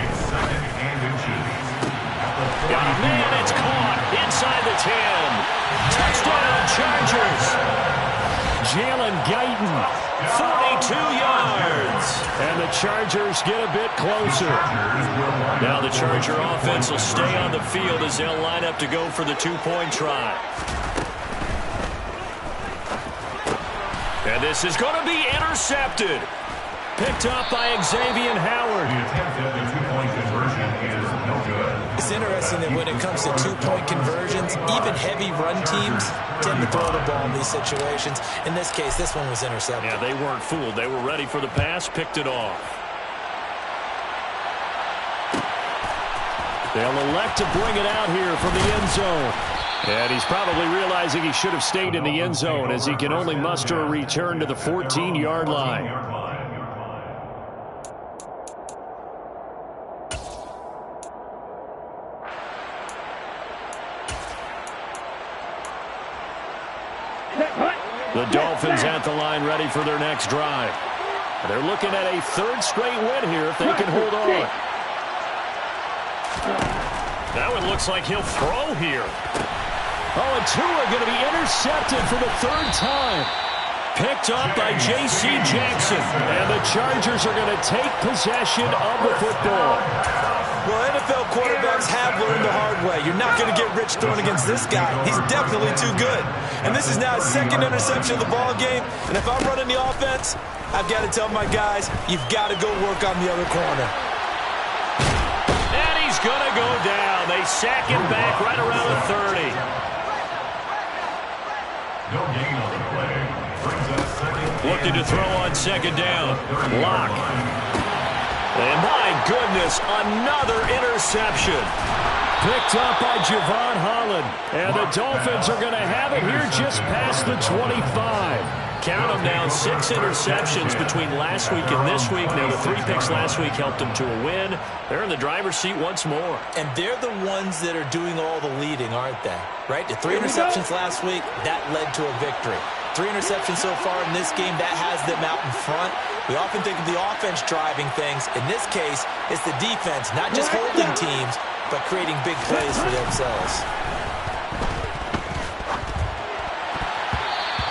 Got a man, it's caught inside the 10. Touchdown, Chargers. Jalen Guyton, 42 yards. And the Chargers get a bit closer. Now the Charger offense will stay on the field as they'll line up to go for the two-point try. And this is going to be intercepted. Picked up by Xavier Howard. The attempt at the two-point conversion is no good. It's interesting that when it comes to two-point conversions, even heavy run teams tend to throw the ball in these situations. In this case, this one was intercepted. Yeah, they weren't fooled. They were ready for the pass, picked it off. They'll elect to bring it out here from the end zone. And he's probably realizing he should have stayed in the end zone as he can only muster a return to the 14-yard line. The Dolphins at the line ready for their next drive. They're looking at a third straight win here if they can hold on. That one looks like he'll throw here. Oh, and Tua going to be intercepted for the third time. Picked up by J.C. Jackson. And the Chargers are going to take possession of the football. Well, NFL quarterbacks have learned the hard way. You're not going to get rich throwing against this guy. He's definitely too good. And this is now his second interception of the ball game. And if I'm running the offense, I've got to tell my guys, you've got to go work on the other corner. And he's going to go down. They sack him back right around the 30. No gain on the play. Brings us second. Looking to throw on second down. Lock. And my goodness, another interception. Picked up by Javon Holland. And the Dolphins are going to have it here just past the 25. Count them now, 6 interceptions between last week and this week. Now, the 3 picks last week helped them to a win. They're in the driver's seat once more. And they're the ones that are doing all the leading, aren't they? Right? The 3 interceptions last week, that led to a victory. 3 interceptions so far in this game, that has them out in front. We often think of the offense driving things. In this case, it's the defense, not just holding teams, but creating big plays for themselves.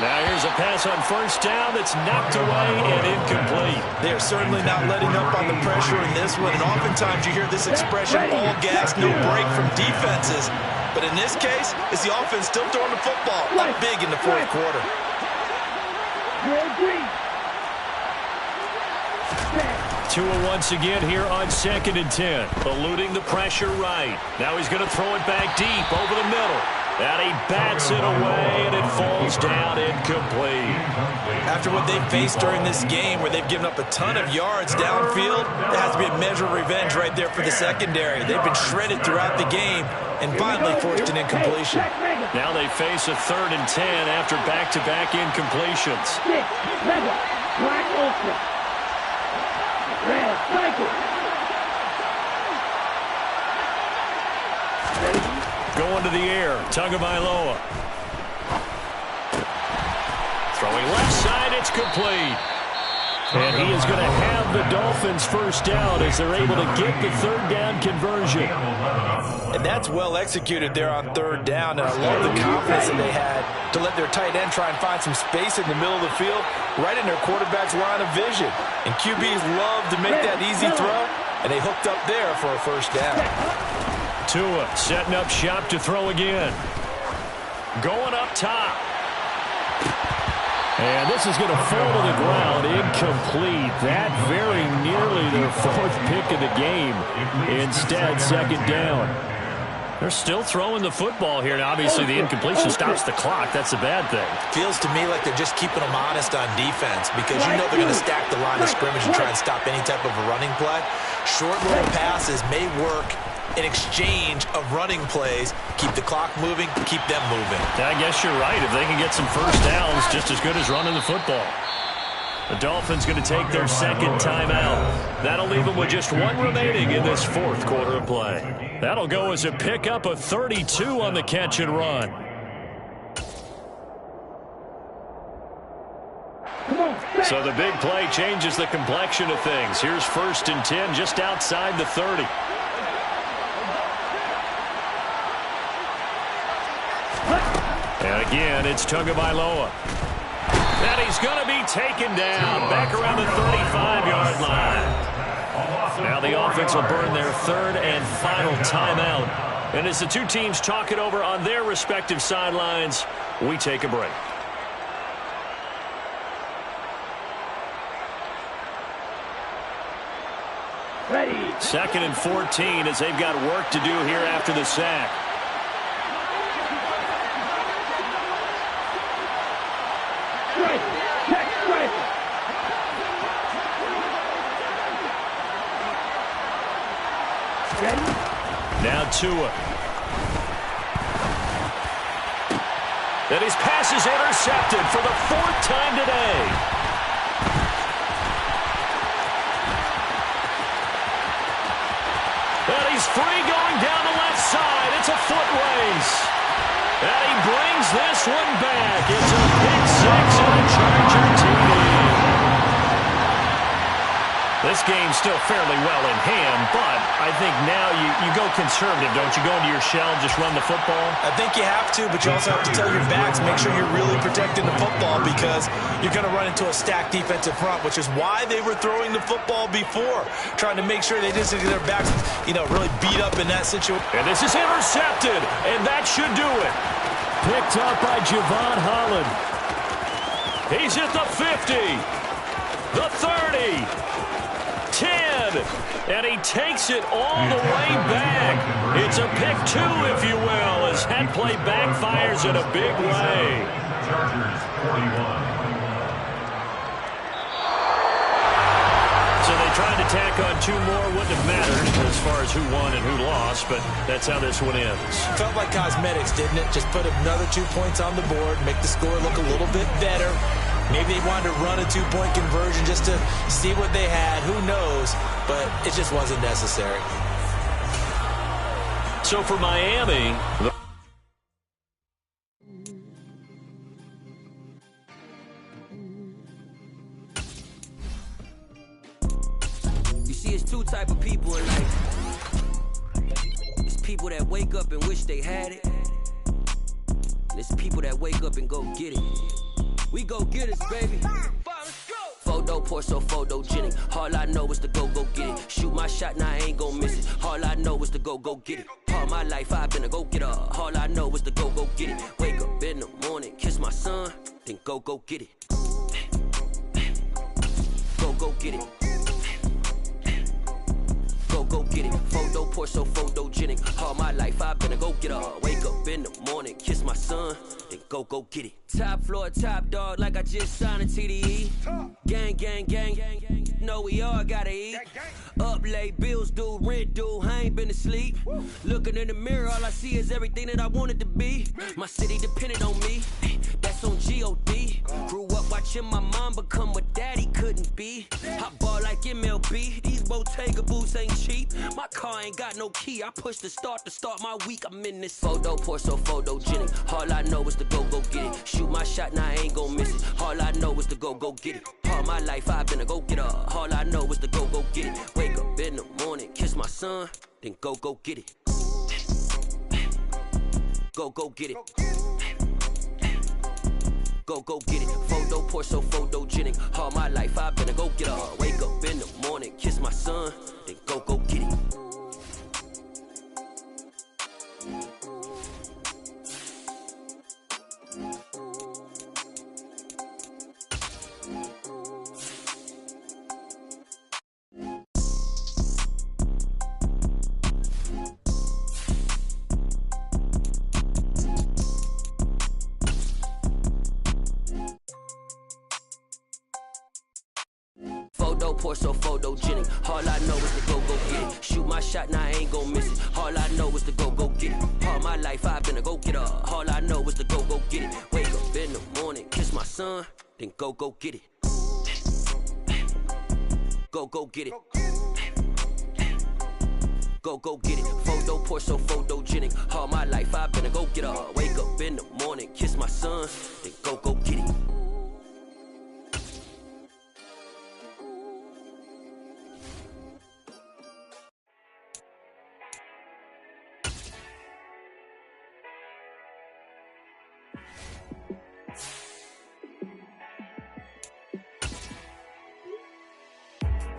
Now here's a pass on first down that's knocked away and incomplete. They're certainly not letting up on the pressure in this one, and oftentimes you hear this expression, all gas, no break from defenses. But in this case, it's the offense still throwing the football up big in the fourth quarter. Tua once again here on 2nd and 10, eluding the pressure right. Now he's going to throw it back deep over the middle. And he bats it away, and it falls down incomplete. After what they've faced during this game, where they've given up a ton of yards downfield, there has to be a measure of revenge right there for the secondary. They've been shredded throughout the game and finally forced an incompletion. Now they face a 3rd and 10 after back-to-back incompletions. Black Ultra. Red Cycle. Going to the air, Tagovailoa. Throwing left side, it's complete. And he is going to have the Dolphins first down as they're able to get the 3rd down conversion. And that's well executed there on 3rd down. And I love the confidence that they had to let their tight end try and find some space in the middle of the field, right in their quarterback's line of vision. And QBs love to make that easy throw, and they hooked up there for a first down. Tua setting up shop to throw again. Going up top. And this is going to fall to the ground, incomplete. That very nearly their 4th pick of the game. Instead, 2nd down. They're still throwing the football here. Now, obviously, the incompletion stops the clock. That's a bad thing. Feels to me like they're just keeping them honest on defense, because you know they're going to stack the line of scrimmage and try and stop any type of a running play. Short little passes may work in exchange of running plays. Keep the clock moving, keep them moving. I guess you're right. If they can get some first downs, just as good as running the football. The Dolphins going to take their 2nd timeout. That'll leave them with just 1 remaining in this 4th quarter of play. That'll go as a pickup of 32 on the catch and run. So the big play changes the complexion of things. Here's 1st and 10 just outside the 30. And again, it's Tagovailoa. And he's going to be taken down back around the 35-yard line. Now the offense will burn their 3rd and final timeout. And as the two teams talk it over on their respective sidelines, we take a break. Ready. 2nd and 14 as they've got work to do here after the sack. Now Tua. And his pass is intercepted for the 4th time today. And he's free going down the left side. It's a foot race. And he brings this one back. It's a pick 6 and a Charger TD. This game's still fairly well in hand, but I think now you go conservative, don't you? Go into your shell and just run the football? I think you have to, but you also have to tell your backs, make sure you're really protecting the football, because you're going to run into a stacked defensive front, which is why they were throwing the football before, trying to make sure they didn't get their backs, really beat up in that situation. And this is intercepted, and that should do it. Picked up by Javon Holland. He's at the 50, the 30, 10, and he takes it all the way back. It's a pick 2, if you will, as that play backfires in a big way. Chargers 41. So they tried to tack on 2 more. Wouldn't have mattered as far as who won and who lost, but that's how this one ends. Felt like cosmetics, didn't it? Just put another 2 points on the board, make the score look a little bit better. Maybe they wanted to run a 2-point conversion just to see what they had. Who knows? But it just wasn't necessary. So for Miami, You see, it's 2 type of people in life. It's people that wake up and wish they had it. And it's people that wake up and go get it. We go get it, baby. Photo pour so photogenic. All I know is to go get it. Shoot my shot, now I ain't gon' miss it. All I know is to go get it. All my life I've been a go getter. All I know is to go get it. Wake up in the morning, kiss my son, then go get it. Go get it. Go get it. Photo pour so photogenic. All my life I've been a go getter. Wake up in in the morning, kiss my son, then go get it. Top floor, top dog, like I just signed a TDE. Gang, gang, gang, gang, gang. Know we all gotta eat. Up late, bills due, rent due, I ain't been asleep. Looking in the mirror, all I see is everything that I wanted to be. My city depended on me, that's on G.O.D. Grew up watching my mom become what daddy couldn't be. I ball like MLB, these Bottega boots ain't cheap. My car ain't got no key, I push the start to start my week. I'm in this photo, pour so photogenic. All I know is to go get it. Shoot my shot, now I ain't gon' miss it. All I know is to go get it. All my life I've been a go-getter. All I know is to go get it. Wake up in the morning, kiss my son, then go get it. Go get it. Go get it. Photo, pour so photogenic. All my life I've been a go-getter. Wake up in the morning, kiss my son, then go get it. Pour so photogenic. All I know is to go get it. Shoot my shot, now I ain't gon' miss it. All I know is to go get it. All my life I've been a go-getter. All I know is to go get it. Wake up in the morning, kiss my son, then go get it. Go get it. Go get it. Photo, pour so photogenic. All my life I've been a go-getter. Wake up in the morning, kiss my son, then go get it.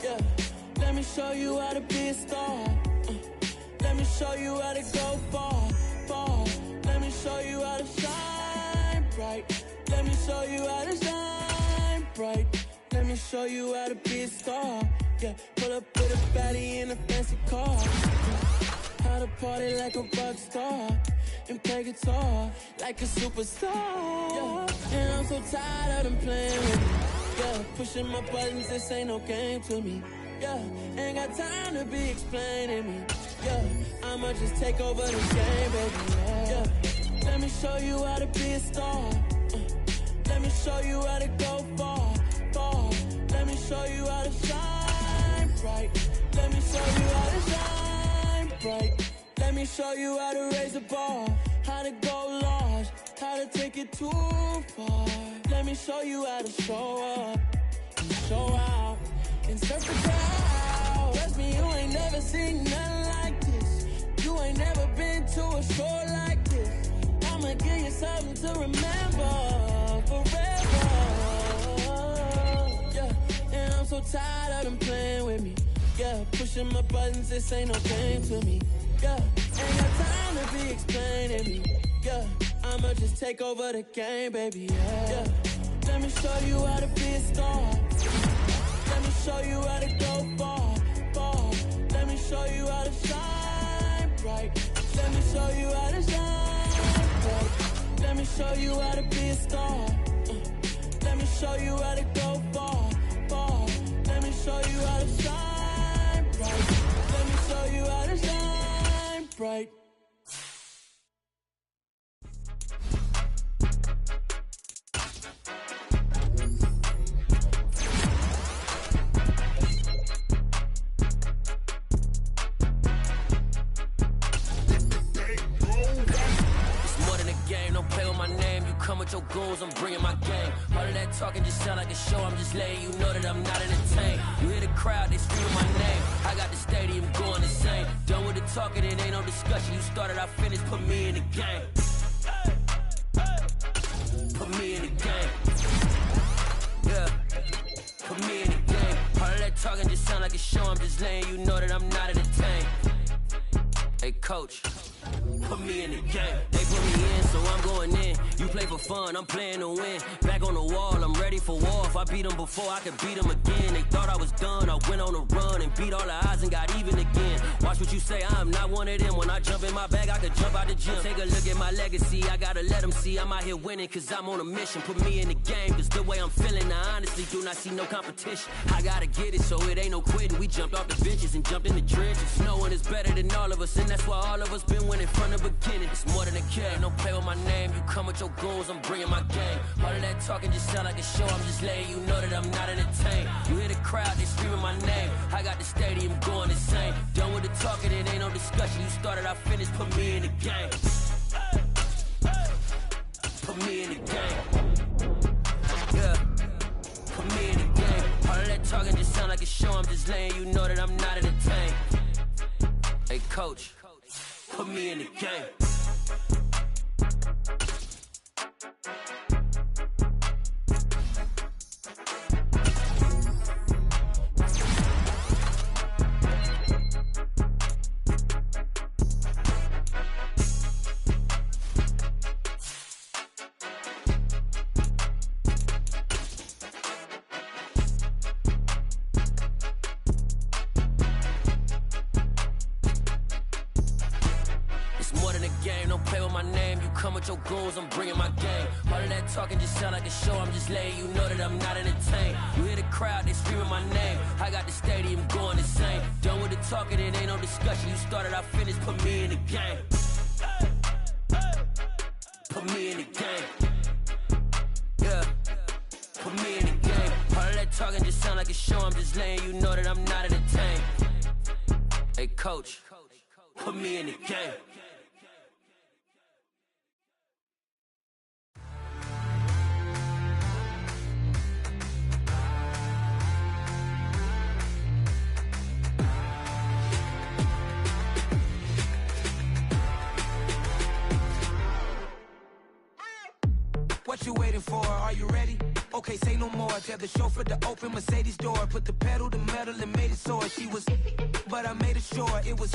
Yeah, let me show you how to be a star. Let me show you how to go far. Let me show you how to shine bright. Let me show you how to shine bright. Let me show you how to be a star. Yeah, pull up with a baddie in a fancy car. How to party like a rock star and play guitar like a superstar. Yeah, and I'm so tired of them playing with me. Yeah, pushing my buttons, this ain't no game to me. Yeah, ain't got time to be explaining me. Yeah, I'ma just take over the game, baby. Yeah, let me show you how to be a star. Let me show you how to go far. Let me show you how to shine bright. Let me show you how to shine bright. Let me show you how to raise the bar, how to go large, how to take it too far. Let me show you how to show up, show out, and surf the crowd. Trust me, you ain't never seen nothing like this. You ain't never been to a show like this. I'ma give you something to remember forever. Yeah, and I'm so tired of them playing with me. Yeah, pushing my buttons, this ain't no game to me. Yeah, ain't got time to be explaining me. Yeah, I'ma just take over the game, baby. Yeah, let me show you how to be a star. Let me show you how to go far. Let me show you how to shine bright. Let me show you how to shine bright. Let me show you how to be a star. Let me show you how to go far. Let me show you how to shine bright. Let me show you how to shine bright. Come with your goons, I'm bringing my game. All of that talking just sound like a show. I'm just letting you know that I'm not entertained. You hear the crowd, they screaming my name. I got the stadium going insane. Done with the talking, it ain't no discussion. You started, I finished, put me in the game. Put me in the game. Yeah, put me in the game. All of that talking just sound like a show. I'm just letting you know that I'm not entertained. Hey, coach, put me in the game. They put me in, so I'm going in. You play for fun, I'm playing to win. Back on the wall, I'm ready for war. If I beat them before, I could beat them again. They thought I was done, I went on a run and beat all the odds and got even again. Watch what you say, I'm not one of them. When I jump in my bag, I could jump out the gym. Take a look at my legacy, I gotta let them see I'm out here winning, cause I'm on a mission. Put me in the game, cause the way I'm feeling, I honestly do not see no competition. I gotta get it, so it ain't no quitting. We jumped off the benches and jumped in the trenches. No one is better than all of us, and that's why all of us been winning from the beginning. It's more than a game, don't play with my name. You come with your goons, I'm bringing my game. All of that talking just sound like a show, I'm just letting you know that I'm not entertained. You hear the crowd, they screaming my name. I got the stadium going insane. Done with the talking, it ain't no discussion. You started, I finished, put me in the game. Put me in the game. Yeah. Put me in the game. All of that talking just sound like a show, I'm just letting you know that I'm not entertained. Hey coach, put me in the game. Your goons, I'm bringing my game. All of that talking just sound like a show, I'm just letting you know that I'm not entertained. You hear the crowd, they screaming my name. I got the stadium going insane. Done with the talking, it ain't no discussion. You started, I finished, put me in the game. Put me in the game. Yeah. Put me in the game. All of that talking just sound like a show, I'm just letting you know that I'm not entertained. Hey coach, put me in the game. What you waiting for? Are you ready? Okay, say no more. Tell the chauffeur to open Mercedes door. Put the pedal to metal and made it soar. She was, but I made it sure it was.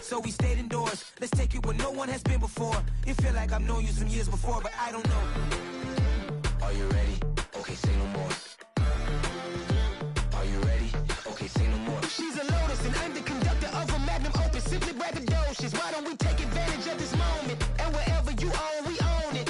So we stayed indoors. Let's take it where no one has been before. It feel like I've known you some years before, but I don't know. Are you ready? Okay, say no more. Are you ready? Okay, say no more. She's a Lotus and I'm the conductor of a Magnum Opus. Simply braggadocious. Why don't we take advantage of this moment? And wherever you own, we own it.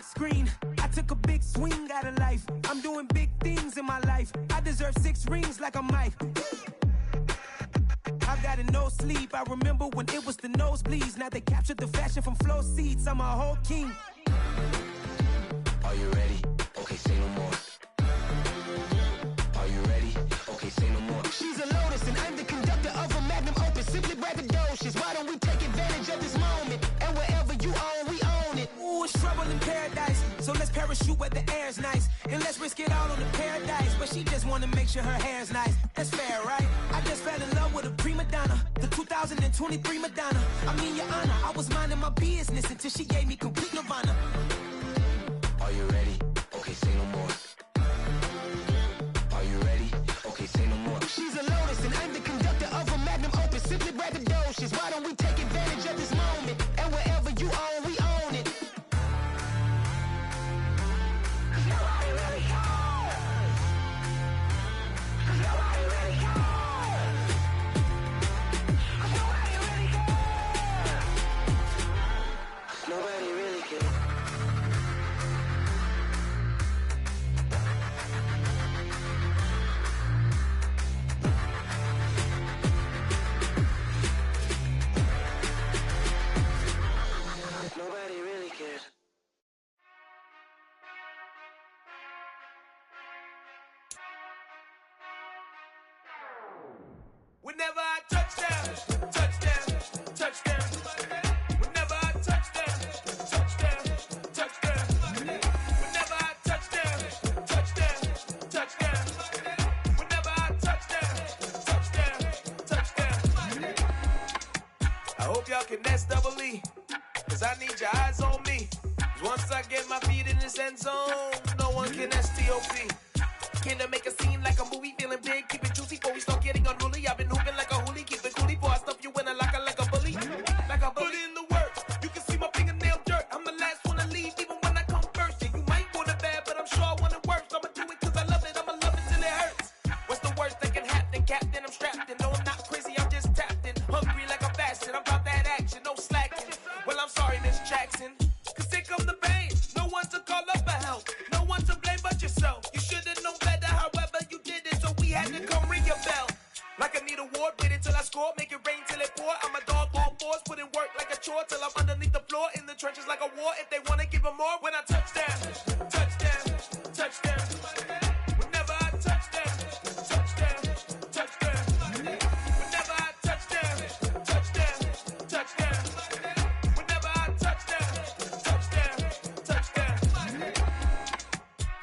Screen. I took a big swing out of life. I'm doing big things in my life. I deserve 6 rings like I'm Mike. I've got no sleep. I remember when it was the nosebleeds. Now they captured the fashion from flow seats. I'm a whole king. Are you ready? Okay, say no more. Are you ready? Okay, say no more. She's a Lotus and I'm the conductor of a Magnum Opus. Simply braggadocious. Why don't we take advantage of this moment? And wherever you own, we own it. Ooh, it's trouble in paradise. So let's parachute where the air's nice. And let's risk it all on the paradise. But she just wanna make sure her hair's nice. That's fair, right? I just fell in love with a prima donna. The 2023 Madonna. I mean, your honor, I was minding my business until she gave me complete nirvana. Are you ready? Okay, say no more. Are you ready? Okay, say no more. She's a Lotus and I'm the conductor of a Magnum Opus. Simply braggadocious. Why don't we take advantage of this moment? And wherever you own, we own it. Nobody really cares. Nobody really cares. Nobody really cares. Nobody really cares. Nobody really cares. Whenever I touchdown, touchdown, touchdown. Whenever I touchdown, touchdown, touchdown. Whenever I touchdown, touchdown, touchdown. Whenever I touchdown, touchdown, touchdown. I hope y'all can S double E. end zone. No one can STOP. Came to make a scene like a movie, feeling big, keep it juicy before we start getting unruly. I've been hooping like a hoolie, keep it coolie before I stuff you in a locker like a bully. Like a bully. Put in the work, you can see my fingernail dirt. I'm the last one to leave, even when I come first. Yeah, you might want it bad, but I'm sure I want it worse. I'ma do it cause I love it, I'ma love it till it hurts. What's the worst that can happen, Captain? I'm strapped in, no I'm not crazy, I'm just tapped in. Hungry like I'm fasting, I'm about that action, no slacking. Well, I'm sorry, Miss Jackson, cause here come the pain. No one to call up for help, no one to blame but yourself. You should've known better, however you did it, so we had to come ring your bell. Like I need a award, wait until I score, make it rain till it pour. I'm a dog, all fours, put in work like a chore till I'm underneath the floor, in the trenches like a war. If they wanna give them more, when I touch down, touch down, touch down. Whenever I touch down, touch down, touch down. Whenever I touch down, touch down, touch down. Whenever I touch down, touch down, touch down.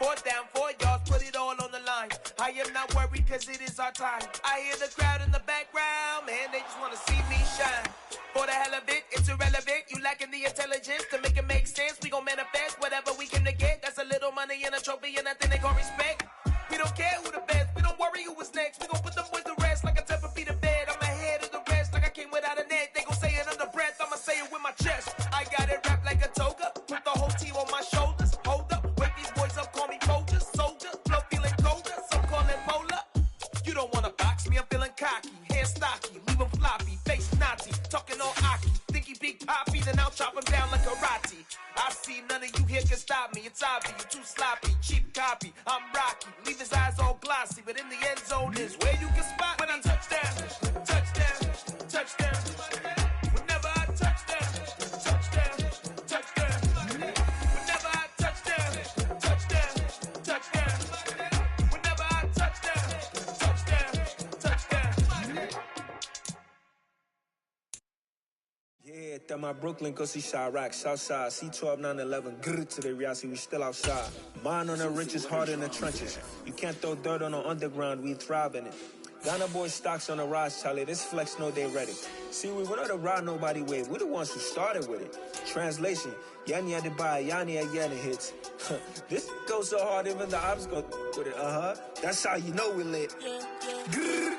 4th down, 4 yards, put it all on the line. I am not worried cause it is our time. I hear the crowd in the background, man, they just wanna see me shine. For the hell of it, it's irrelevant. You lacking the intelligence to make it make sense. We gon' manifest whatever we came to get. That's a little money and a trophy and nothing they gon' respect. We don't care who the best, we don't worry who was next. We gon' put them boys to rest like a 10 feet of bed. I'm ahead of the rest like I came without a net. They gon' say it under breath, I'ma say it with my chest. I got it wrapped like a toga, put the whole team on my shoulders. Hold up, wake these boys up, call me Folgers, soldier. Flow feeling colder, some call it polar. You don't wanna box me, I'm feeling cocky. Hair stocky, leave him floppy, face naughty. Talking all aki, think he big poppy, then I'll chop him down like karate. I see none of you here can stop me. It's obvious, you too sloppy, cheap copy. I'm Rocky, leave his eyes all glossy, but in the end zone is where you can spot when I touch down, touch down, touch down. Whenever I touch down, touch down, touch down. Whenever I touch down, touch down, touch down. Whenever I touch down, touch down, touch down. Yeah, that my Brooklyn, go see Chirac, Southside, C12, 911, grr to the Riasi, we still outside. Mine on the riches, hard in the trenches. You can't throw dirt on the underground, we thrive in it. Ghana boys stocks on the rise, Charlie, this flex know they ready. See, we were not to ride nobody way, we the ones who started with it. Translation, Yanni had to buy, Yanni again hits. This goes so hard, even the ops go with it, That's how you know we lit. Grr.